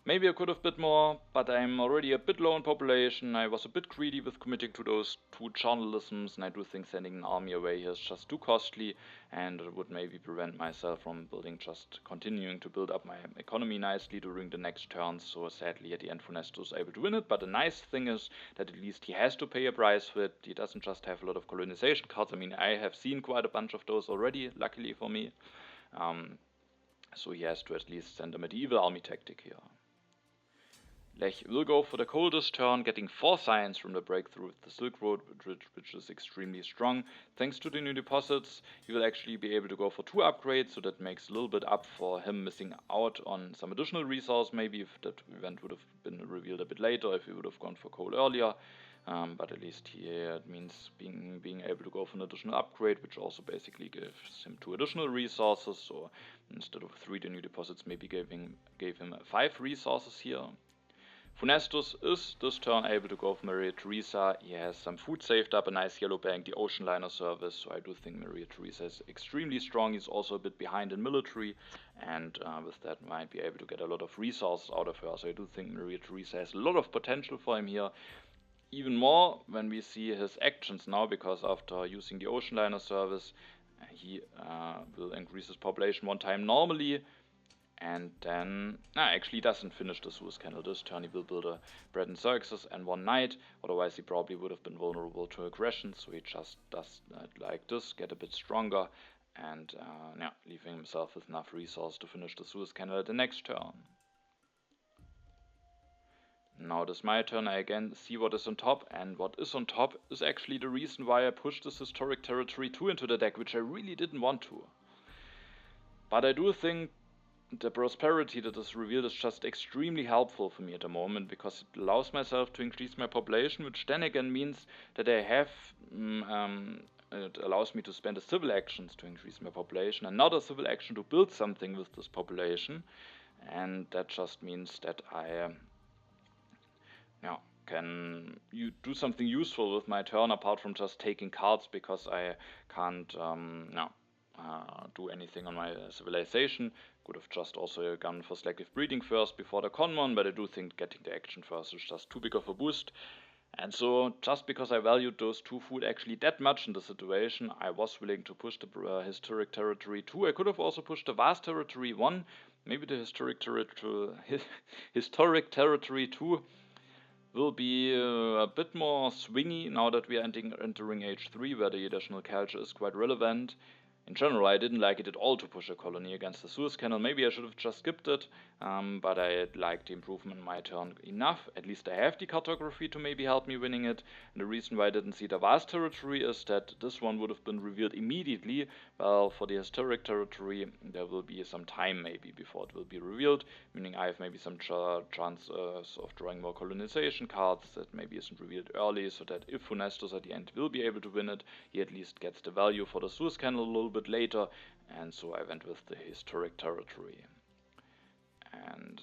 Maybe I could have bid more, but I'm already a bit low in population. I was a bit greedy with committing to those 2 journalisms, and I do think sending an army away here is just too costly, and it would maybe prevent myself from just continuing to build up my economy nicely during the next turns. So sadly at the end Funestus was able to win it, but the nice thing is that at least he has to pay a price for it. He doesn't just have a lot of colonization cards. I mean, I have seen quite a bunch of those already, luckily for me. So he has to at least send a medieval army tactic here. Lech will go for the coldest turn, getting 4 science from the breakthrough with the Silk Road, which is extremely strong. Thanks to the new deposits, he will actually be able to go for 2 upgrades, so that makes a little bit up for him missing out on some additional resource, maybe if that event would have been revealed a bit later, if he would have gone for coal earlier. But at least here it means being able to go for an additional upgrade, which also basically gives him 2 additional resources. So instead of 3, the new deposits maybe gave him 5 resources here. Funestus is this turn able to go for Maria Theresa. He has some food saved up, a nice yellow bank, the ocean liner service, so I do think Maria Theresa is extremely strong. He's also a bit behind in military, and with that might be able to get a lot of resources out of her, so I do think Maria Theresa has a lot of potential for him here. Even more when we see his actions now, because after using the ocean liner service, he will increase his population 1 time normally, and then actually doesn't finish the Suez Canal this turn. He will build a bread and circuses and 1 knight, otherwise he probably would have been vulnerable to aggression, so he just does like this, get a bit stronger, and leaving himself with enough resource to finish the Suez Canal at the next turn. Now it is my turn. I again see what is on top, and what is on top is actually the reason why I pushed this Historic Territory 2 into the deck, which I really didn't want to. But I do think the prosperity that is revealed is just extremely helpful for me at the moment, because it allows myself to increase my population, which then again means that I have it allows me to spend a civil actions to increase my population, another civil action to build something with this population, and that just means that I can do something useful with my turn apart from just taking cards, because I can't do anything on my civilization. Could have just also gone for selective breeding first before the conmon, but I do think getting the action first is just too big of a boost. And so, just because I valued those 2 food actually that much in the situation, I was willing to push the Historic Territory 2. I could have also pushed the Vast Territory 1. Maybe the Historic Territory 2 will be a bit more swingy now that we are entering age 3, where the additional culture is quite relevant. In general, I didn't like it at all to push a colony against the Suez Canal. Maybe I should have just skipped it, but I liked the improvement in my turn enough. At least I have the cartography to maybe help me winning it. And the reason why I didn't see the Vast Territory is that this one would have been revealed immediately, while for the Historic Territory there will be some time maybe before it will be revealed, meaning I have maybe some chance of drawing more colonization cards that maybe isn't revealed early, so that if Funestus at the end will be able to win it, he at least gets the value for the Suez Canal a little bit later, and so I went with the Historic Territory. And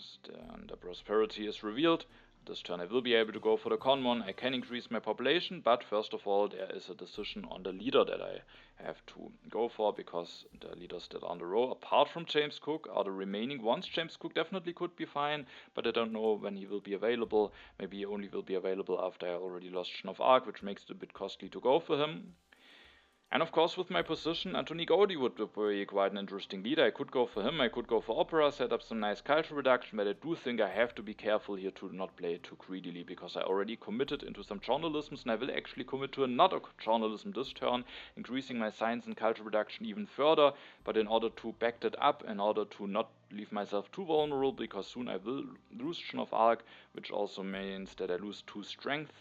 the prosperity is revealed. this turn I will be able to go for the common. I can increase my population, but first of all there is a decision on the leader that I have to go for, because the leaders that are on the row, apart from James Cook, are the remaining ones. James Cook definitely could be fine, but I don't know when he will be available. Maybe he only will be available after I already lost Joan of Arc, which makes it a bit costly to go for him. And of course, with my position, Anthony Gaudi would be quite an interesting leader. I could go for him, I could go for Opera, set up some nice culture reduction, but I do think I have to be careful here to not play it too greedily, because I already committed into some journalisms, and I will actually commit to another journalism this turn, increasing my science and culture reduction even further. But in order to back that up, in order to not leave myself too vulnerable, because soon I will lose Joan of Arc, which also means that I lose 2 strength,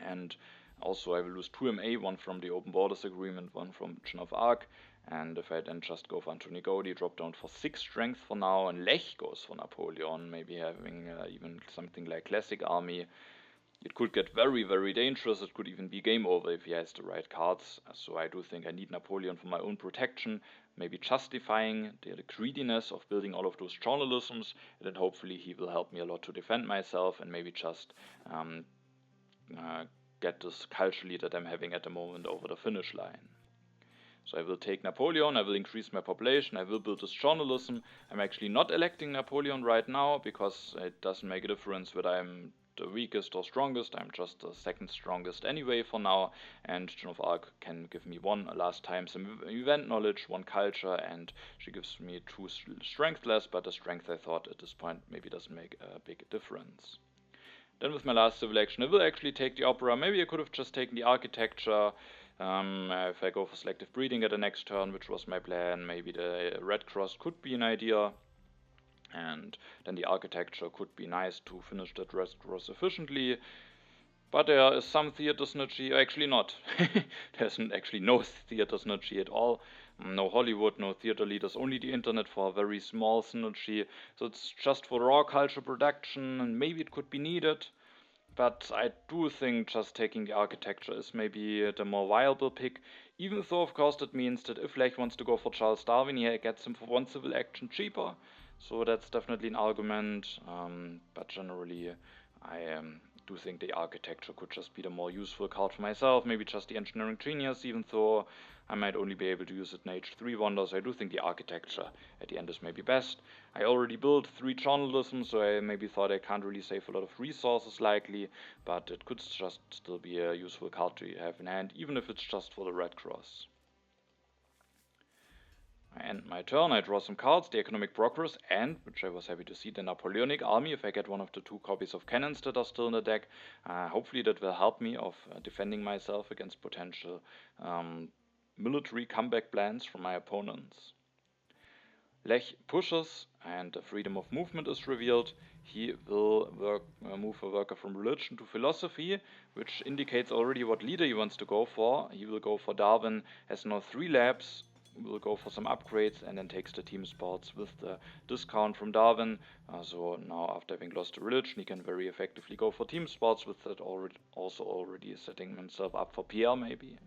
and also I will lose 2 MA, one from the Open Borders Agreement, one from Joan of Arc. And if I then just go for Anthony Gaudi, drop down for 6 strength for now, and Lech goes for Napoleon, maybe having even something like Classic Army, it could get very, very dangerous. It could even be game over if he has the right cards. So I do think I need Napoleon for my own protection, maybe justifying the greediness of building all of those journalisms, and then hopefully he will help me a lot to defend myself, and maybe just get this culture lead that I'm having at the moment over the finish line. So I will take Napoleon, I will increase my population, I will build this journalism. I'm actually not electing Napoleon right now, because it doesn't make a difference whether I'm the weakest or strongest. I'm just the second strongest anyway for now, and Joan of Arc can give me 1 last time some event knowledge, 1 culture, and she gives me 2 strength less, but the strength I thought at this point maybe doesn't make a big difference. Then with my last civil action, I will actually take the Opera. Maybe I could have just taken the Architecture. If I go for selective breeding at the next turn, which was my plan, maybe the Red Cross could be an idea. And then the Architecture could be nice to finish that Red Cross efficiently. But there is some theater synergy, actually not. There's actually no theater synergy at all. No Hollywood, no theater leaders, only the internet for a very small synergy. So it's just for raw culture production, and maybe it could be needed. But I do think just taking the Architecture is maybe the more viable pick. Even though, of course, that means that if Lech wants to go for Charles Darwin, he gets him for 1 civil action cheaper. So that's definitely an argument. But generally, I do think the Architecture could just be the more useful card for myself. Maybe just the Engineering Genius, even though I might only be able to use it in H3 wonders. I do think the Architecture at the end is maybe best. I already built 3 journalisms, so I maybe thought I can't really save a lot of resources likely, but it could just still be a useful card to have in hand, even if it's just for the Red Cross. I end my turn, I draw some cards, the Economic Progress, and, which I was happy to see, the Napoleonic Army, if I get one of the 2 copies of cannons that are still in the deck. Hopefully that will help me of defending myself against potential military comeback plans from my opponents. Lech pushes, and freedom of movement is revealed. He will move a worker from religion to philosophy, which indicates already what leader he wants to go for. He will go for Darwin, has now 3 labs, will go for some upgrades, and then takes the team sports with the discount from Darwin. So now, after having lost the religion, he can very effectively go for team sports, with that already setting himself up for PR maybe.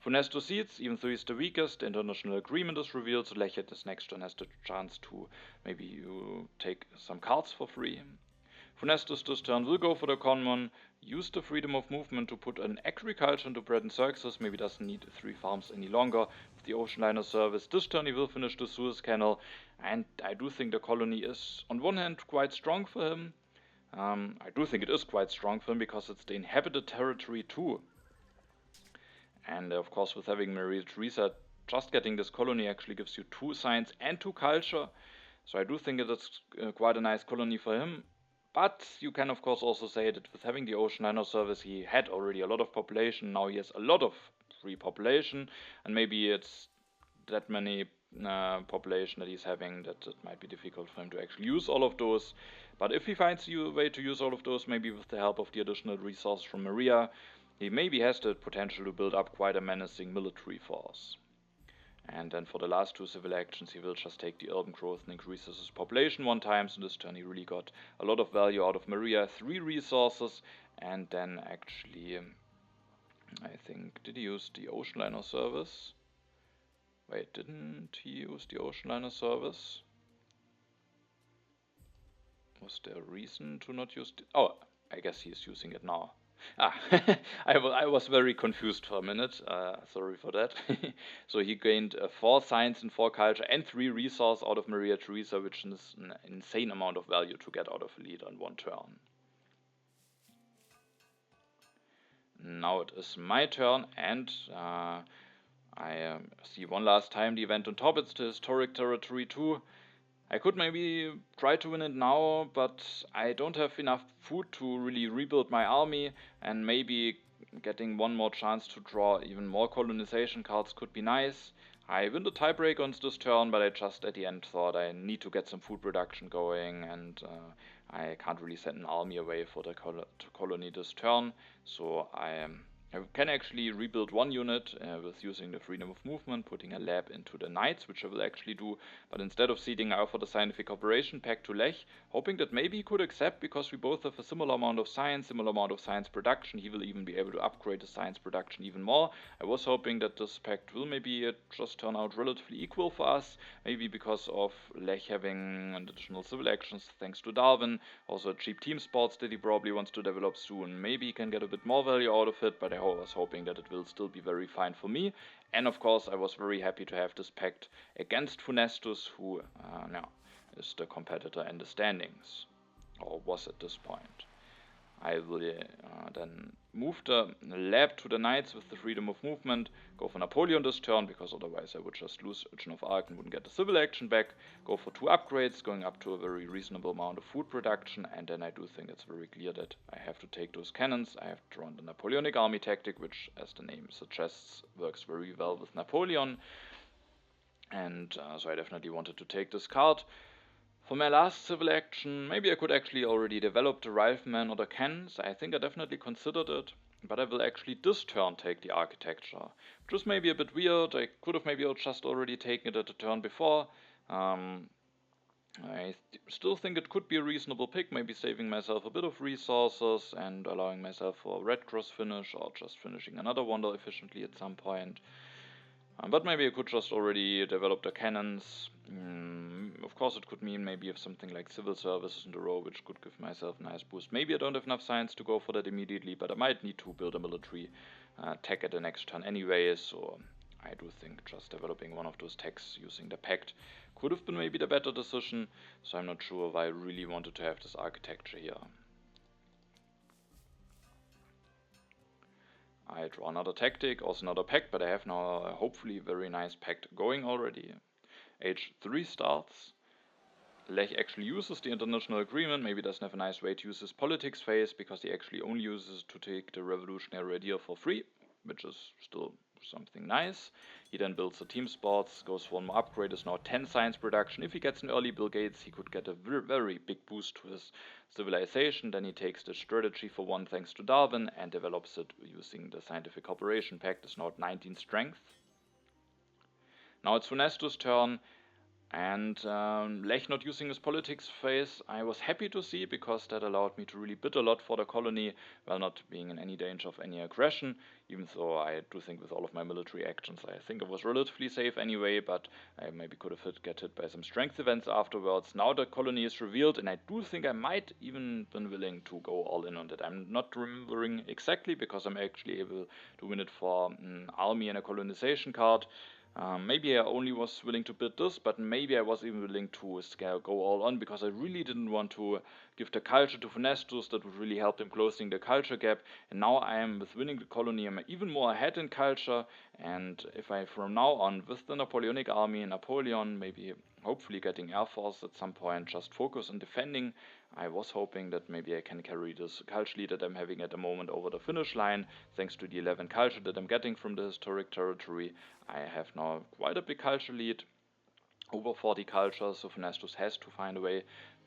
Funestus seeds, even though he's the weakest, the international agreement is revealed, so Lech at this next turn has the chance to maybe you take some cards for free. Funestus this turn will go for the common, use the freedom of movement to put an agriculture into Bread and Circuses, maybe doesn't need 3 farms any longer. With the ocean liner service, this turn he will finish the Suez Canal, and I do think the colony is on one hand quite strong for him. I do think it is quite strong for him because it's the inhabited territory too. And of course, with having Maria Theresa, just getting this colony actually gives you 2 science and 2 culture. So I do think it is quite a nice colony for him. But you can of course also say that with having the ocean liner service, he had already a lot of population. Now he has a lot of free population, and maybe it's that many population that he's having that it might be difficult for him to actually use all of those. But if he finds a way to use all of those, maybe with the help of the additional resources from Maria, he maybe has the potential to build up quite a menacing military force. And then for the last 2 civil actions, he will just take the urban growth and increases his population 1 time. So this turn he really got a lot of value out of Maria, 3 resources, and then actually, I think, did he use the ocean liner service? Wait, didn't he use the ocean liner service? Was there a reason to not use it? Oh, I guess he's using it now. Ah, I was very confused for a minute. Sorry for that. So he gained 4 science and 4 culture and 3 resource out of Maria Theresa, which is an insane amount of value to get out of a leader in one turn. Now it is my turn, and I see one last time the event on top. It's the historic territory too. I could maybe try to win it now, but I don't have enough food to really rebuild my army, and maybe getting one more chance to draw even more colonization cards could be nice. I win the tiebreak on this turn, but I just at the end thought I need to get some food production going, and I can't really send an army away for the colony this turn, so I can actually rebuild one unit with using the freedom of movement, putting a lab into the knights, which I will actually do, but instead of ceding, I offer the scientific cooperation pact to Lech, hoping that maybe he could accept because we both have a similar amount of science production. He will even be able to upgrade the science production even more. I was hoping that this pact will maybe just turn out relatively equal for us, maybe because of Lech having additional civil actions thanks to Darwin, also a cheap team sports that he probably wants to develop soon. Maybe he can get a bit more value out of it, but I was hoping that it will still be very fine for me. And of course, I was very happy to have this pact against Funestus, who now is the competitor in the standings, or was at this point. I will then move the lab to the knights with the freedom of movement, go for Napoleon this turn, because otherwise I would just lose Urchin of Arc and wouldn't get the civil action back, go for 2 upgrades, going up to a very reasonable amount of food production, and then I do think it's very clear that I have to take those cannons. I have drawn the Napoleonic army tactic, which, as the name suggests, works very well with Napoleon, and so I definitely wanted to take this card. For my last civil action, maybe I could actually already develop the riflemen or the cannons. I think I definitely considered it, but I will actually this turn take the architecture, which is maybe a bit weird. I could have maybe just already taken it at the turn before. I still think it could be a reasonable pick, maybe saving myself a bit of resources and allowing myself for a red cross finish or just finishing another wonder efficiently at some point. But maybe I could just already develop the cannons. Of course, it could mean maybe if something like civil services in a row, which could give myself a nice boost. Maybe I don't have enough science to go for that immediately, but I might need to build a military tech at the next turn anyway, so I do think just developing one of those techs using the pact could have been maybe the better decision, so I'm not sure why I really wanted to have this architecture here. I draw another tactic, also another pact, but I have now a hopefully very nice pact going already. Age 3 starts. Lech actually uses the international agreement, maybe doesn't have a nice way to use his politics phase, because he actually only uses to take the revolutionary idea for free, which is still something nice. He then builds the team sports, goes for one more upgrade, is now 10 science production. If he gets an early Bill Gates, he could get a very big boost to his civilization. Then he takes the strategy for 1 thanks to Darwin and develops it using the scientific cooperation pact. It's now at 19 strength. Now it's Funestus' turn, and Lech not using his politics phase, I was happy to see, because that allowed me to really bid a lot for the colony, while not being in any danger of any aggression, even though I do think with all of my military actions I think I was relatively safe anyway, but I maybe could have get hit by some strength events afterwards. Now the colony is revealed, and I do think I might even been willing to go all in on that. I'm not remembering exactly, because I'm actually able to win it for an army and a colonization card. Maybe I only was willing to bid this, but maybe I was even willing to go all on, because I really didn't want to give the culture to Funestus. That would really help him closing the culture gap. And now I am, with winning the colony, I'm even more ahead in culture. And if I from now on, with the Napoleonic army, Napoleon, maybe hopefully getting Air Force at some point, just focus on defending, I was hoping that maybe I can carry this culture lead that I'm having at the moment over the finish line, thanks to the 11 culture that I'm getting from the historic territory. I have now quite a big culture lead, over 40 cultures, so Funestus has to find a way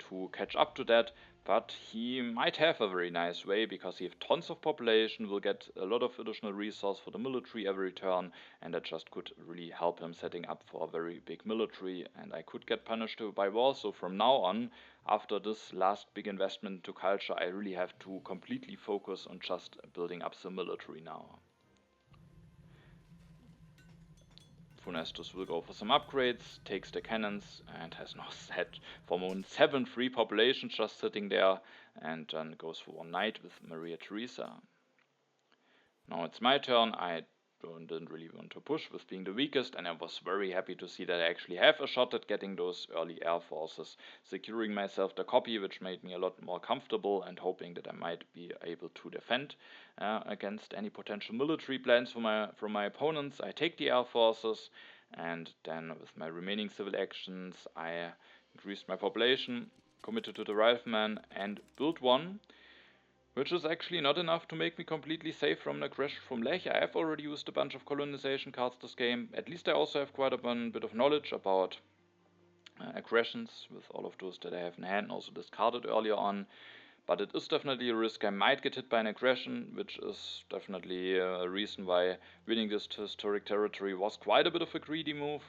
to catch up to that, but he might have a very nice way, because he has tons of population, will get a lot of additional resource for the military every turn, and that just could really help him setting up for a very big military, and I could get punished by war. So from now on, after this last big investment into culture, I really have to completely focus on just building up the military now. funestus will go for some upgrades, takes the cannons, and has now set for a moment 7 free populations just sitting there, and then goes for one knight with Maria Theresa. Now it's my turn. I didn't really want to push with being the weakest, and I was very happy to see that I actually have a shot at getting those early air forces, securing myself the copy, which made me a lot more comfortable, and hoping that I might be able to defend against any potential military plans from my opponents. I take the air forces, and then with my remaining civil actions I increased my population, committed to the rifleman, and built one, which is actually not enough to make me completely safe from an aggression from Lech. I have already used a bunch of colonization cards this game. At least I also have quite a bit of knowledge about aggressions with all of those that I have in hand, and also discarded earlier on. But it is definitely a risk. I might get hit by an aggression, which is definitely a reason why winning this historic territory was quite a bit of a greedy move.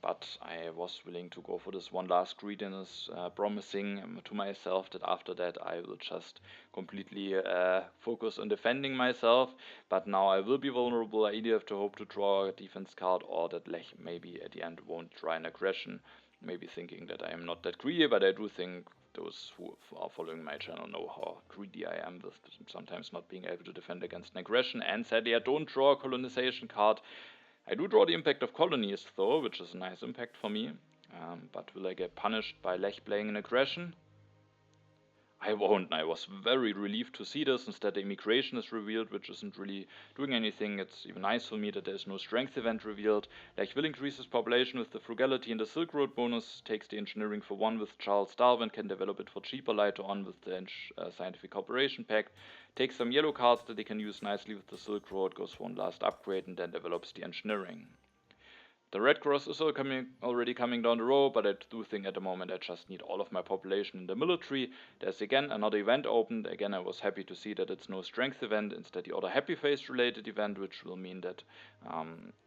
But I was willing to go for this one last greediness, promising to myself that after that I will just completely focus on defending myself. But now I will be vulnerable. I either have to hope to draw a defense card, or that Lech maybe at the end won't try an aggression, maybe thinking that I am not that greedy, but I do think those who are following my channel know how greedy I am with sometimes not being able to defend against an aggression. And sadly I don't draw a colonization card. I do draw the impact of colonies though, which is a nice impact for me, but will I get punished by Lech playing an aggression? I won't, and I was very relieved to see this. Instead the immigration is revealed, which isn't really doing anything. It's even nice for me that there's no strength event revealed. Lech will increase his population with the frugality and the Silk Road bonus, takes the engineering for 1 with Charles Darwin, can develop it for cheaper later on with the Scientific Cooperation Pact, takes some yellow cards that he can use nicely with the Silk Road, goes for one last upgrade, and then develops the engineering. The Red Cross is already coming down the road, but I do think at the moment I just need all of my population in the military. There's again another event opened. Again, I was happy to see that it's no strength event, instead the other happy face related event, which will mean that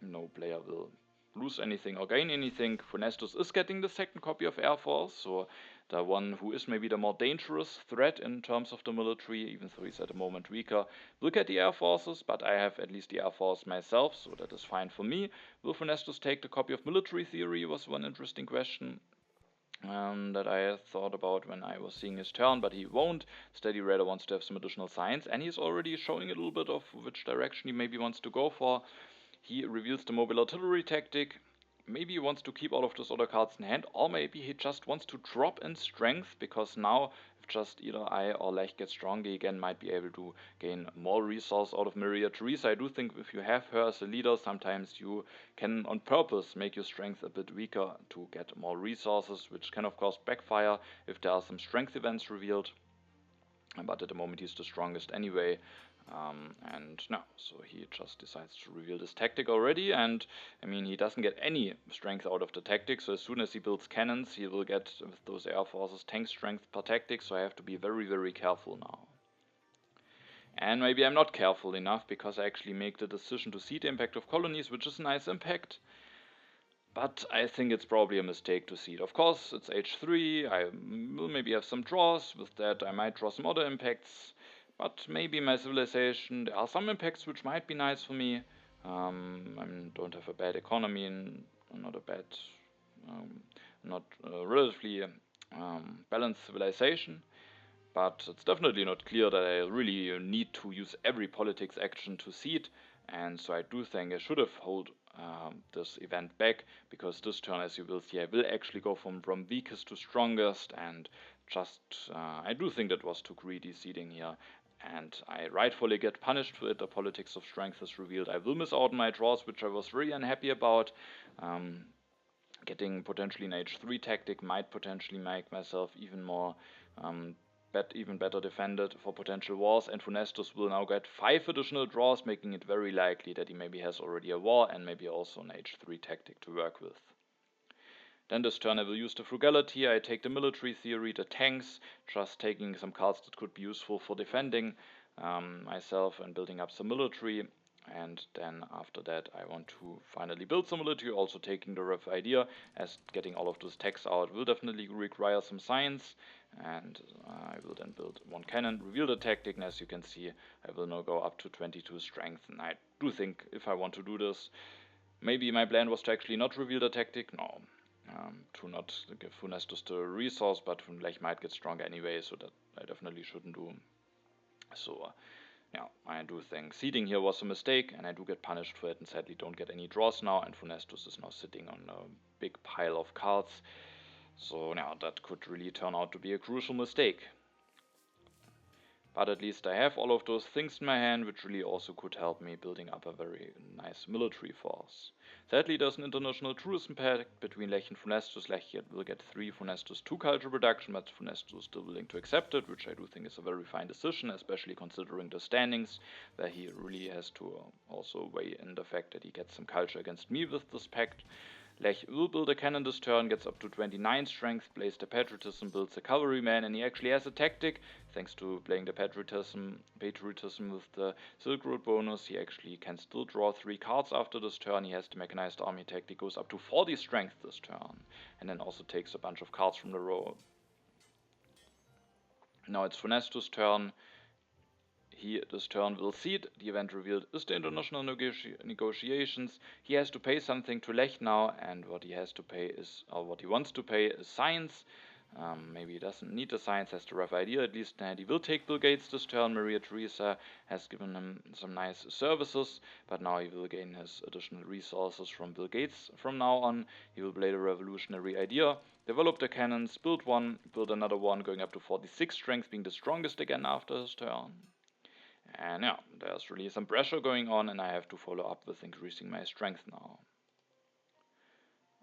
no player will lose anything or gain anything. Funestus is getting the second copy of Air Force, so the one who is maybe the more dangerous threat in terms of the military, even though he's at the moment weaker, will get the Air Forces, but I have at least the Air Force myself, so that is fine for me. Will Funestus take the copy of military theory was one interesting question that I thought about when I was seeing his turn, but he won't. Instead, he rather wants to have some additional science, and he's already showing a little bit of which direction he maybe wants to go for. He reveals the mobile artillery tactic. Maybe he wants to keep all of those other cards in hand, or maybe he just wants to drop in strength, because now if just either I or Lech get stronger, he again might be able to gain more resource out of Maria Theresa. I do think if you have her as a leader, sometimes you can on purpose make your strength a bit weaker to get more resources, which can of course backfire if there are some strength events revealed. But at the moment he's the strongest anyway. So he just decides to reveal this tactic already, and I mean he doesn't get any strength out of the tactic, so as soon as he builds cannons he will get with those air forces tank strength per tactic, so I have to be very very careful now. And maybe I'm not careful enough, because I actually make the decision to seed the impact of colonies, which is a nice impact. But I think it's probably a mistake to seed. Of course, it's H3, I will maybe have some draws, with that I might draw some other impacts. But maybe my civilization, there are some impacts which might be nice for me. I don't have a bad economy, and not a bad, relatively balanced civilization. But it's definitely not clear that I really need to use every politics action to seed. And so I do think I should have held this event back, because this turn, as you will see, I will actually go from weakest to strongest, and I do think that was too greedy seeding here. And I rightfully get punished for it. The politics of strength is revealed. I will miss out on my draws, which I was very unhappy about. Getting potentially an H3 tactic might potentially make myself even more even better defended for potential wars, and Funestus will now get 5 additional draws, making it very likely that he maybe has already a war and maybe also an H3 tactic to work with. Then this turn I will use the frugality. I take the military theory, the tanks, just taking some cards that could be useful for defending myself and building up some military. And then after that I want to finally build some military, also taking the rough idea, as getting all of those techs out will definitely require some science. And I will then build one cannon, reveal the tactic, and as you can see I will now go up to 22 strength. And I do think if I want to do this, Maybe my plan was to actually not reveal the tactic. No. To not give funestus the resource, but Lech might get stronger anyway, so that I definitely shouldn't do. So, yeah, I do think seeding here was a mistake, and I do get punished for it, and sadly don't get any draws now, and funestus is now sitting on a big pile of cards. So, yeah, that could really turn out to be a crucial mistake. But at least I have all of those things in my hand, which really also could help me building up a very nice military force. Sadly, there's an international tourism pact between Lech and funestus. Lech will get 3, funestus 2 culture production, but funestus is still willing to accept it, which I do think is a very fine decision, especially considering the standings, where he really has to also weigh in the fact that he gets some culture against me with this pact. Lech will build a cannon this turn, gets up to 29 strength, plays the patriotism, builds a cavalryman, and he actually has a tactic. Thanks to playing the patriotism with the Silk Road bonus, he actually can still draw 3 cards after this turn. He has the mechanized army tactic, goes up to 40 strength this turn, and then also takes a bunch of cards from the row. Now it's funestus' turn. He this turn will seed. The event revealed is the international negotiations. He has to pay something to Lech now, and what he has to pay is, or what he wants to pay is science. Maybe he doesn't need the science, has the rough idea at least. And he will take Bill Gates this turn. Maria Theresa has given him some nice services, but now he will gain his additional resources from Bill Gates from now on. He will play the revolutionary idea, develop the cannons, build one, build another one, going up to 46 strength, being the strongest again after his turn. And yeah, there's really some pressure going on, and I have to follow up with increasing my strength now.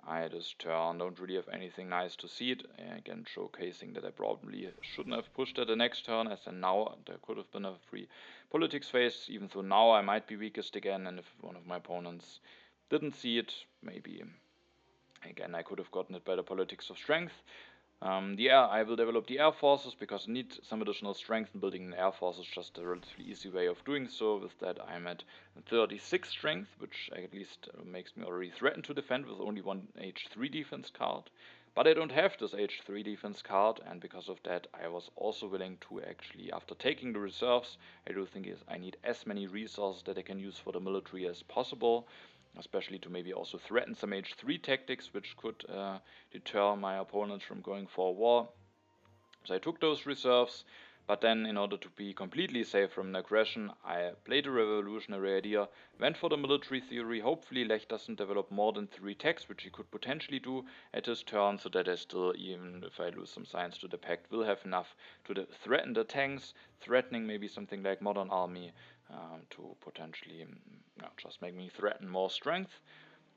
I this turn don't really have anything nice to seed, again showcasing that I probably shouldn't have pushed at the next turn, as then now there could have been a free politics phase, even though now I might be weakest again, and if one of my opponents didn't see it, maybe again I could have gotten it by the politics of strength. I will develop the air forces because I need some additional strength, and building an air force is just a relatively easy way of doing so. With that, I'm at 36 strength, which at least makes me already threaten to defend with only one H3 defense card. But I don't have this H3 defense card, and because of that, I was also willing to actually, after taking the reserves, I do think I need as many resources that I can use for the military as possible. Especially to maybe also threaten some H3 tactics, which could deter my opponents from going for a war. So I took those reserves, but then in order to be completely safe from an aggression, I played a revolutionary idea, went for the military theory. Hopefully Lech doesn't develop more than 3 techs, which he could potentially do at his turn, so that I still, even if I lose some science to the pact, will have enough to threaten the tanks, threatening maybe something like modern army, to potentially just make me threaten more strength.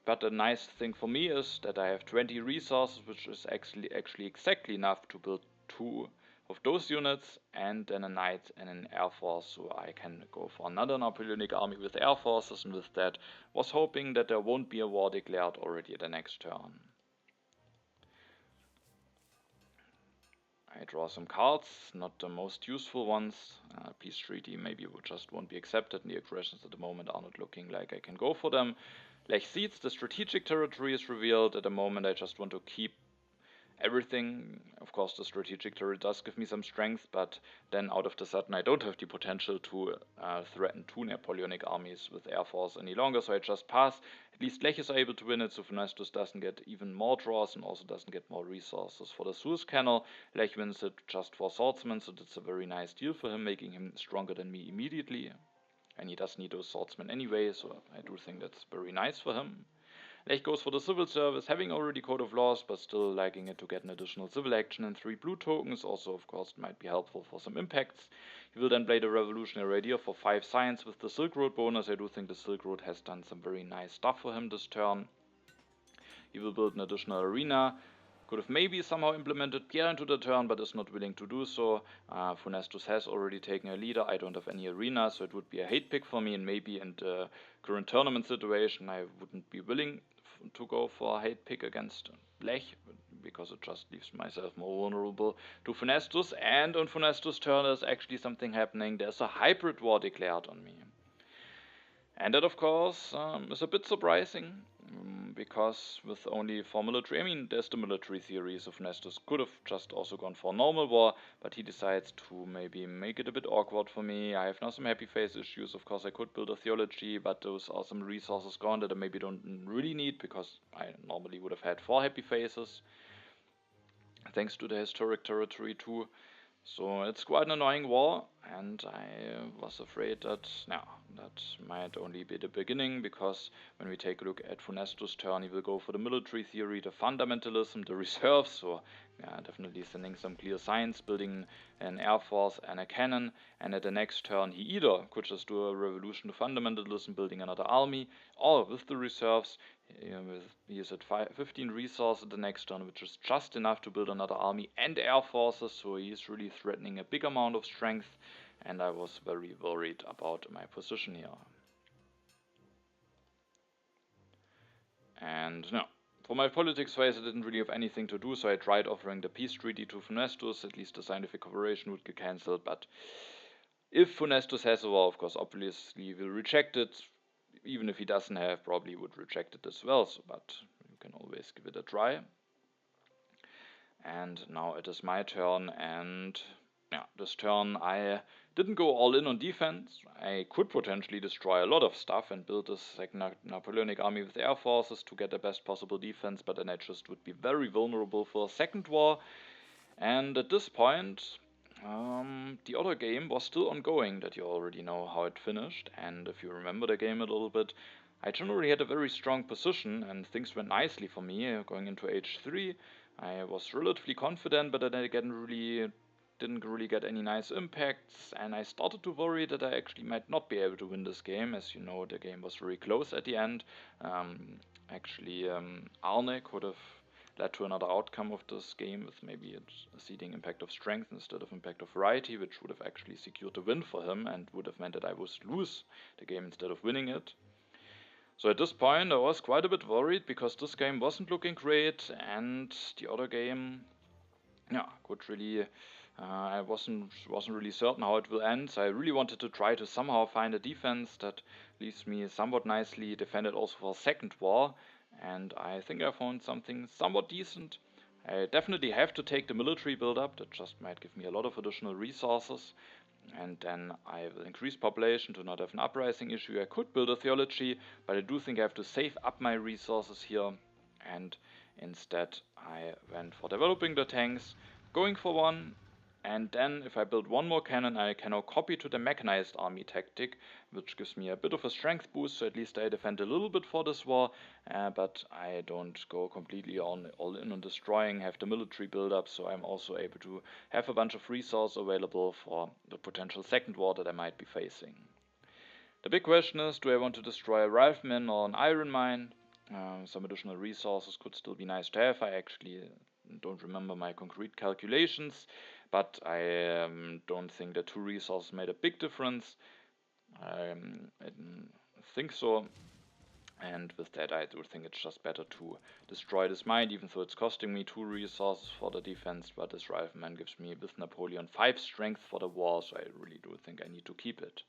But the nice thing for me is that I have 20 resources, which is actually exactly enough to build 2 of those units, and then a knight and an air force, so I can go for another Napoleonic army with air forces, and with that was hoping that there won't be a war declared already at the next turn. I draw some cards, not the most useful ones. Peace treaty maybe just won't be accepted, and the aggressions at the moment are not looking like I can go for them. Lech seeds, the strategic territory is revealed. At the moment I just want to keep everything. Of course the strategic territory does give me some strength, but then out of the sudden I don't have the potential to threaten 2 Napoleonic armies with air force any longer, so I just pass. At least Lech is able to win it, so funestus doesn't get even more draws and also doesn't get more resources. For the Suez Canal, Lech wins it just for swordsmen, so that's a very nice deal for him, making him stronger than me immediately. And he does need those swordsmen anyway, so I do think that's very nice for him. Lech goes for the civil service, having already Code of Laws, but still liking it to get an additional civil action and 3 blue tokens. Also, of course, might be helpful for some impacts. He will then play the revolutionary idea for 5 science with the Silk Road bonus. I do think the Silk Road has done some very nice stuff for him this turn. He will build an additional arena. Could have maybe somehow implemented Pierre into the turn, but is not willing to do so. Funestus has already taken a leader. I don't have any arena, so it would be a hate pick for me, and maybe in the current tournament situation I wouldn't be willing to go for a hate pick against Lech, because it just leaves myself more vulnerable to funestus. And on funestus' turn there's actually something happening. There's a hybrid war declared on me. And that, of course, is a bit surprising. because with only 4 military, I mean, there's the military theory, so funestus could have just also gone for normal war, but he decides to maybe make it a bit awkward for me. I have now some happy face issues. Of course, I could build a theology, but those are some resources gone that I maybe don't really need, because I normally would have had 4 happy faces, thanks to the historic territory too. So it's quite an annoying war, and I was afraid that, that might only be the beginning, because when we take a look at Funestus' turn, he will go for the military theory, the fundamentalism, the reserves, so yeah, definitely sending some clear signs, building an air force and a cannon, and at the next turn he either could just do a revolution to fundamentalism, building another army, or with the reserves, he is at 15 resources the next turn, which is just enough to build another army and air forces, so he is really threatening a big amount of strength, and I was very worried about my position here. And no, for my politics phase I didn't really have anything to do, so I tried offering the peace treaty to Funestus, at least the scientific cooperation would get cancelled, but if Funestus has a war, of course, obviously he will reject it. Even if he doesn't have, probably would reject it as well, so, but you can always give it a try. And now it is my turn, and yeah, this turn I didn't go all in on defense. I could potentially destroy a lot of stuff and build a second Napoleonic army with air forces to get the best possible defense, but then I just would be very vulnerable for a second war. And at this point, the other game was still ongoing, that you already know how it finished, and if you remember the game a little bit, I generally had a very strong position and things went nicely for me. Going into H3, I was relatively confident, but then I didn't really get any nice impacts, and I started to worry that I actually might not be able to win this game. As you know, the game was very close at the end. Arne could have led to another outcome of this game, with maybe a seeding impact of strength instead of impact of variety, which would have actually secured the win for him and would have meant that I would lose the game instead of winning it. So at this point I was quite a bit worried, because this game wasn't looking great, and the other game, could really, I wasn't really certain how it will end, so I really wanted to try to somehow find a defense that leaves me somewhat nicely defended also for a second war. And I think I found something somewhat decent. I definitely have to take the military build-up, that just might give me a lot of additional resources, and then I will increase population to not have an uprising issue. I could build a theology, but I do think I have to save up my resources here, and instead I went for developing the tanks, going for one. And then if I build one more cannon, I can now copy to the mechanized army tactic, which gives me a bit of a strength boost, so at least I defend a little bit for this war, but I don't go completely all in on destroying, have the military build up, so I'm also able to have a bunch of resources available for the potential second war that I might be facing. The big question is, do I want to destroy a rifleman or an iron mine? Some additional resources could still be nice to have. I actually don't remember my concrete calculations, but I don't think that 2 resources made a big difference. I think so, and with that I do think it's just better to destroy this mine, even though it's costing me 2 resources for the defense, but this rifleman gives me with Napoleon 5 strength for the war, so I really do think I need to keep it.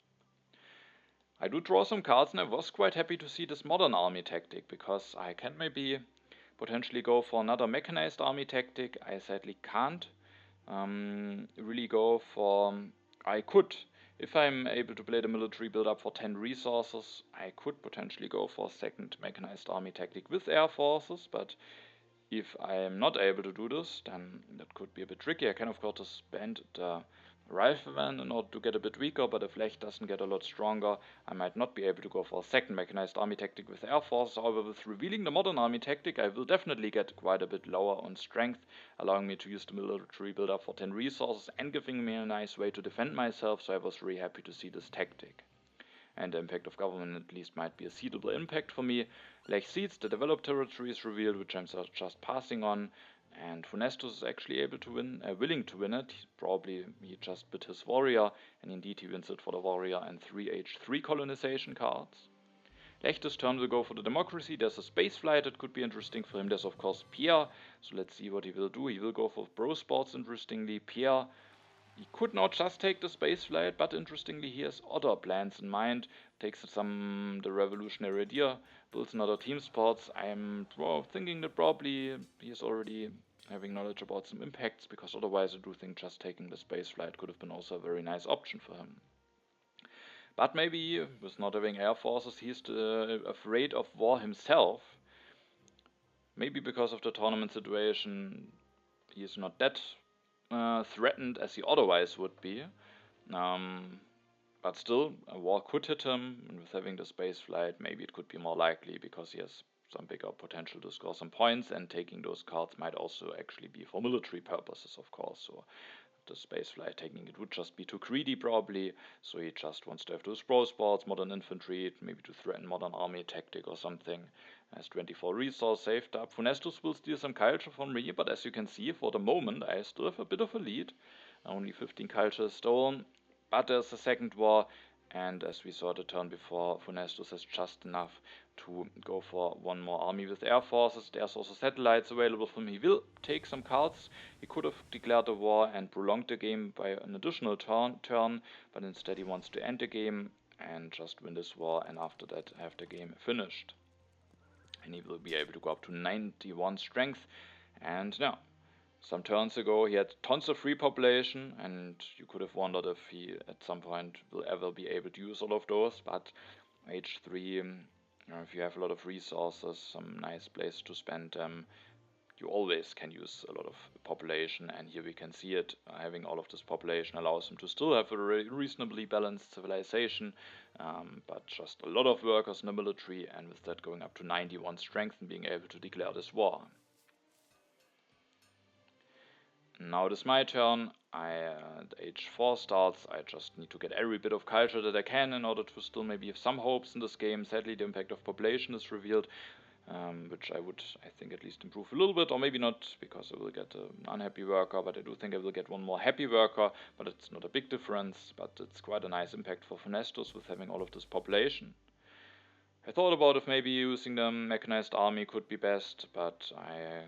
I do draw some cards, and I was quite happy to see this modern army tactic, because I can maybe potentially go for another mechanized army tactic. I sadly can't really go for... I could, if I'm able to play the military build up for 10 resources, I could potentially go for a second mechanized army tactic with air forces, but if I am not able to do this, then that could be a bit tricky. I can of course spend the rifleman in order to get a bit weaker, but if Lech doesn't get a lot stronger, I might not be able to go for a second mechanized army tactic with air force. However, with revealing the modern army tactic, I will definitely get quite a bit lower on strength, allowing me to use the military build up for 10 resources and giving me a nice way to defend myself, so I was really happy to see this tactic. And the impact of government at least might be a seedable impact for me. Lech cedes, the developed territory is revealed, which I'm just passing on, and funestus is actually willing to win it. Probably he just bit his warrior, and indeed he wins it for the warrior and 3 H3 colonization cards. Lech this turn will go for the democracy. There's a space flight that could be interesting for him. There's of course Pierre, so let's see what he will do. He will go for pro sports, interestingly. Pierre He could not just take the space flight, but interestingly he has other plans in mind. Takes the revolutionary idea, builds another team sports. I'm thinking that probably he is already having knowledge about some impacts, because otherwise I do think just taking the space flight could have been also a very nice option for him. But maybe with not having air forces, he's afraid of war himself. Maybe because of the tournament situation, he is not that threatened as he otherwise would be. But still, a war could hit him, and with having the space flight, maybe it could be more likely, because he has some bigger potential to score some points, and taking those cards might also actually be for military purposes, of course. So the space flight taking it would just be too greedy, probably. So he just wants to have those pro sports, modern infantry, maybe to threaten modern army tactic or something. Has 24 resource saved up. Funestus will steal some culture from me, but as you can see, for the moment, I still have a bit of a lead. Only 15 culture is stolen. But there's a second war, and as we saw the turn before, Funestus has just enough to go for one more army with air forces. There's also satellites available for him. He will take some cards. He could have declared a war and prolonged the game by an additional turn, but instead he wants to end the game and just win this war, and after that have the game finished. And he will be able to go up to 91 strength. And now, some turns ago he had tons of free population, and you could have wondered if he at some point will ever be able to use all of those, but age 3, if you have a lot of resources, some nice place to spend them, you always can use a lot of population, and here we can see it. Having all of this population allows him to still have a reasonably balanced civilization, but just a lot of workers in the military, and with that going up to 91 strength and being able to declare this war. Now it is my turn. Age 4 starts. I just need to get every bit of culture that I can in order to still maybe have some hopes in this game. Sadly, the impact of population is revealed, which I think, at least improve a little bit, or maybe not, because I will get an unhappy worker, but I do think I will get one more happy worker, but it's not a big difference, but it's quite a nice impact for funestus with having all of this population. I thought about if maybe using the mechanized army could be best, but I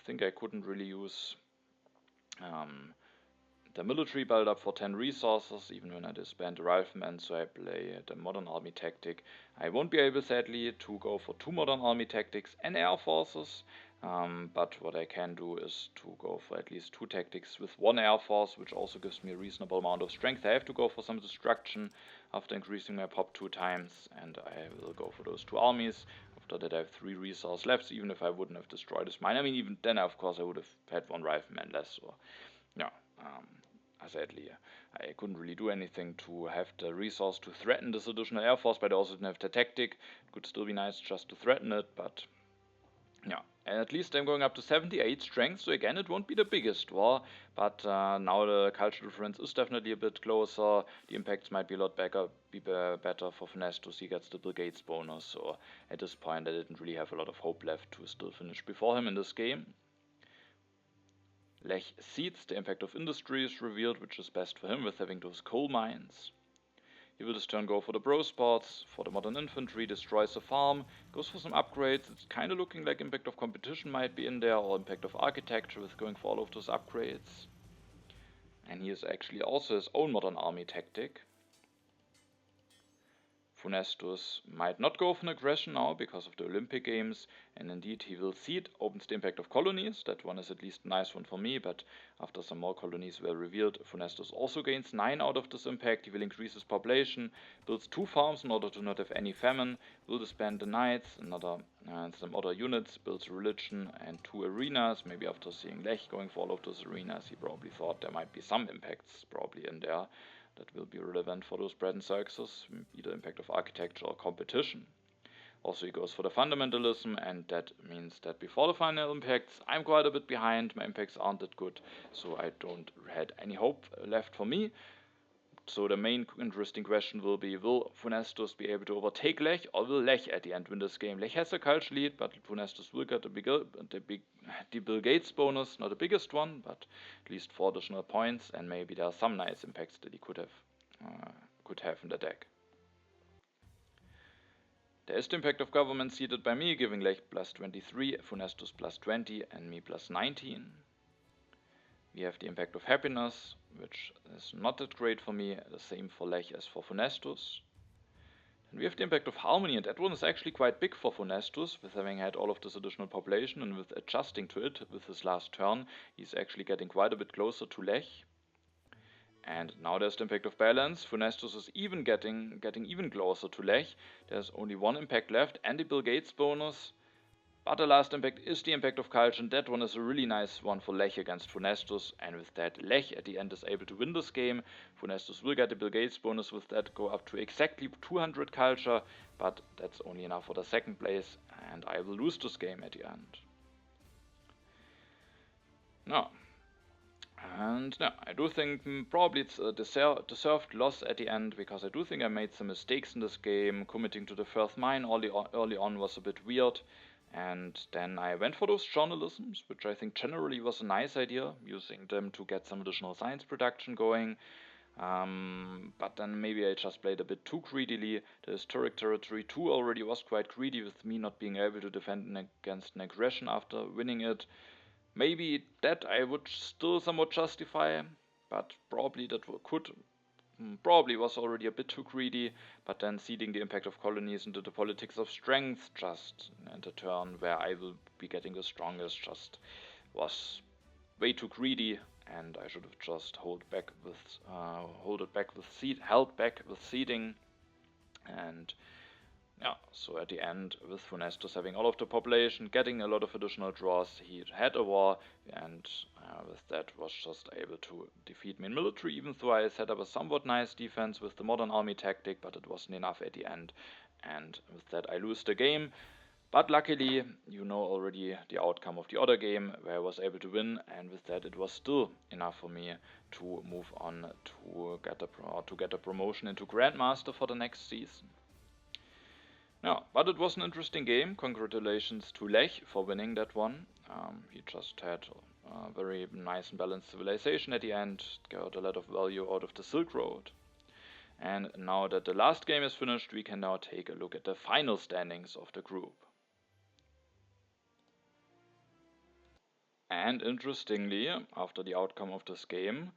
think I couldn't really use the military build-up for 10 resources, even when I disband the riflemen, so I play the modern army tactic. I won't be able, sadly, to go for 2 modern army tactics and air forces, but what I can do is to go for at least 2 tactics with 1 air force, which also gives me a reasonable amount of strength. I have to go for some destruction after increasing my pop 2 times, and I will go for those 2 armies. After that I have 3 resources left, even if I wouldn't have destroyed this mine. I mean, even then, of course, I would have had 1 rifleman less, or yeah. Sadly, I couldn't really do anything to have the resource to threaten this additional air force, but I also didn't have the tactic. It could still be nice just to threaten it, but yeah. And at least I'm going up to 78 strength, so again, it won't be the biggest war, but now the cultural difference is definitely a bit closer. The impacts might be a lot better for funestus. He gets the brigades bonus, so at this point I didn't really have a lot of hope left to still finish before him in this game. Lech seeds, the impact of industry is revealed, which is best for him with having those coal mines. He will this turn go for the bro spots, for the modern infantry, destroys the farm, goes for some upgrades. It's kind of looking like impact of competition might be in there, or impact of architecture with going for all of those upgrades. And he is actually also his own modern army tactic. Funestus might not go for an aggression now because of the Olympic Games, and indeed he will seed, opens the impact of colonies. That one is at least a nice one for me, but after some more colonies were revealed, Funestus also gains 9 out of this impact. He will increase his population, builds 2 farms in order to not have any famine, will disband the knights, some other units, builds religion and 2 arenas. Maybe after seeing Lech going for all of those arenas, he probably thought there might be some impacts probably in there that will be relevant for those bread and circuses, either impact of architecture or competition. Also he goes for the fundamentalism, and that means that before the final impacts I'm quite a bit behind. My impacts aren't that good, so I don't had any hope left for me. So the main interesting question will be, will Funestus be able to overtake Lech, or will Lech at the end win this game? Lech has a culture lead, but Funestus will get the Bill Gates bonus, not the biggest one, but at least 4 additional points, and maybe there are some nice impacts that he could have in the deck. There is the impact of government seeded by me, giving Lech plus 23, Funestus plus 20, and me plus 19. we have the impact of happiness, which is not that great for me, the same for Lech as for funestus. And we have the impact of harmony, and that one is actually quite big for funestus, with having had all of this additional population and with adjusting to it with his last turn, he's actually getting quite a bit closer to Lech. And now there's the impact of balance. Funestus is even getting even closer to Lech. There's only one impact left and the Bill Gates bonus. But the last impact is the impact of culture, and that one is a really nice one for Lech against funestus. And with that, Lech at the end is able to win this game. Funestus will get the Bill Gates bonus with that, go up to exactly 200 culture, but that's only enough for the second place, and I will lose this game at the end. Now, I do think probably it's a deserved loss at the end, because I do think I made some mistakes in this game. Committing to the first mine early on was a bit weird. And then I went for those journalisms, which I think generally was a nice idea, using them to get some additional science production going. But then maybe I just played a bit too greedily. The historic territory 2 already was quite greedy, with me not being able to defend against an aggression after winning it. Maybe that I would still somewhat justify, but probably that probably was already a bit too greedy, but then ceding the impact of colonies into the politics of strength just in the turn where I will be getting the strongest just was way too greedy, and I should have just held back with seeding. And yeah, so at the end, with funestus having all of the population, getting a lot of additional draws, he had a war, and with that was just able to defeat me in military, even though I set up a somewhat nice defense with the modern army tactic, but it wasn't enough at the end, and with that I lose the game. But luckily, you know already the outcome of the other game, where I was able to win, and with that it was still enough for me to move on to get a promotion into Grandmaster for the next season. Yeah, but it was an interesting game. Congratulations to Lech for winning that one. He just had a very nice and balanced civilization at the end, got a lot of value out of the Silk Road. And now that the last game is finished, we can now take a look at the final standings of the group. And interestingly, after the outcome of this game,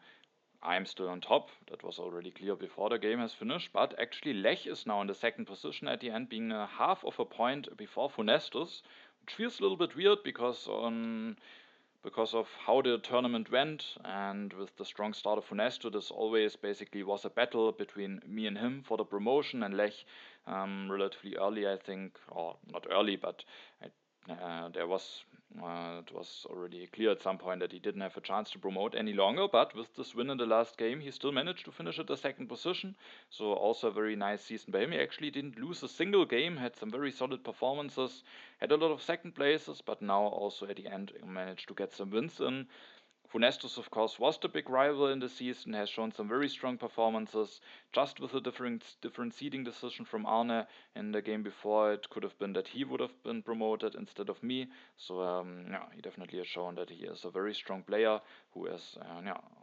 I'm still on top. That was already clear before the game has finished, but actually Lech is now in the second position at the end, being a half of a point before funestus, which feels a little bit weird because of how the tournament went, and with the strong start of funestus, this always basically was a battle between me and him for the promotion, and Lech relatively early, I think, or not early, but it was already clear at some point that he didn't have a chance to promote any longer, but with this win in the last game, he still managed to finish at the second position. So also a very nice season by him. He actually didn't lose a single game, had some very solid performances, had a lot of second places, but now also at the end managed to get some wins in. Funestus, of course, was the big rival in the season, has shown some very strong performances. Just with a different seeding decision from Arne in the game before, it could have been that he would have been promoted instead of me. So he definitely has shown that he is a very strong player who has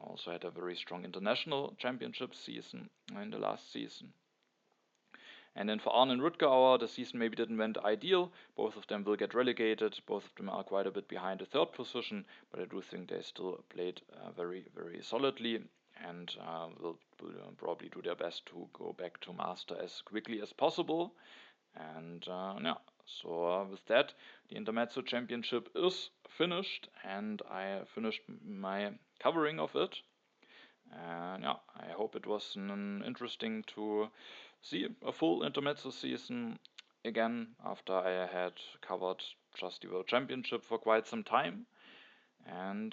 also had a very strong international championship season in the last season. And then for Arne and Rutgauer, the season maybe didn't went ideal. Both of them will get relegated. Both of them are quite a bit behind the third position, but I do think they still played very, very solidly, and will probably do their best to go back to Master as quickly as possible. And so with that, the Intermezzo Championship is finished, and I finished my covering of it. And I hope it was interesting to see a full Intermezzo season again after I had covered just the World Championship for quite some time. And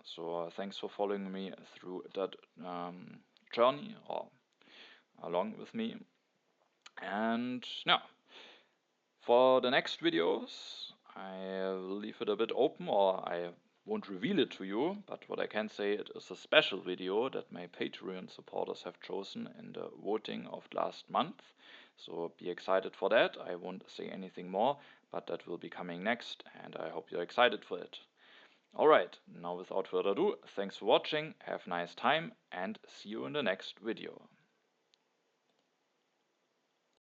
so thanks for following me through that journey, or along with me. And for the next videos, I will leave it a bit open, or I won't reveal it to you, but what I can say, it is a special video that my Patreon supporters have chosen in the voting of last month. So be excited for that. I won't say anything more, but that will be coming next, and I hope you're excited for it. Alright, now without further ado, thanks for watching, have a nice time, and see you in the next video.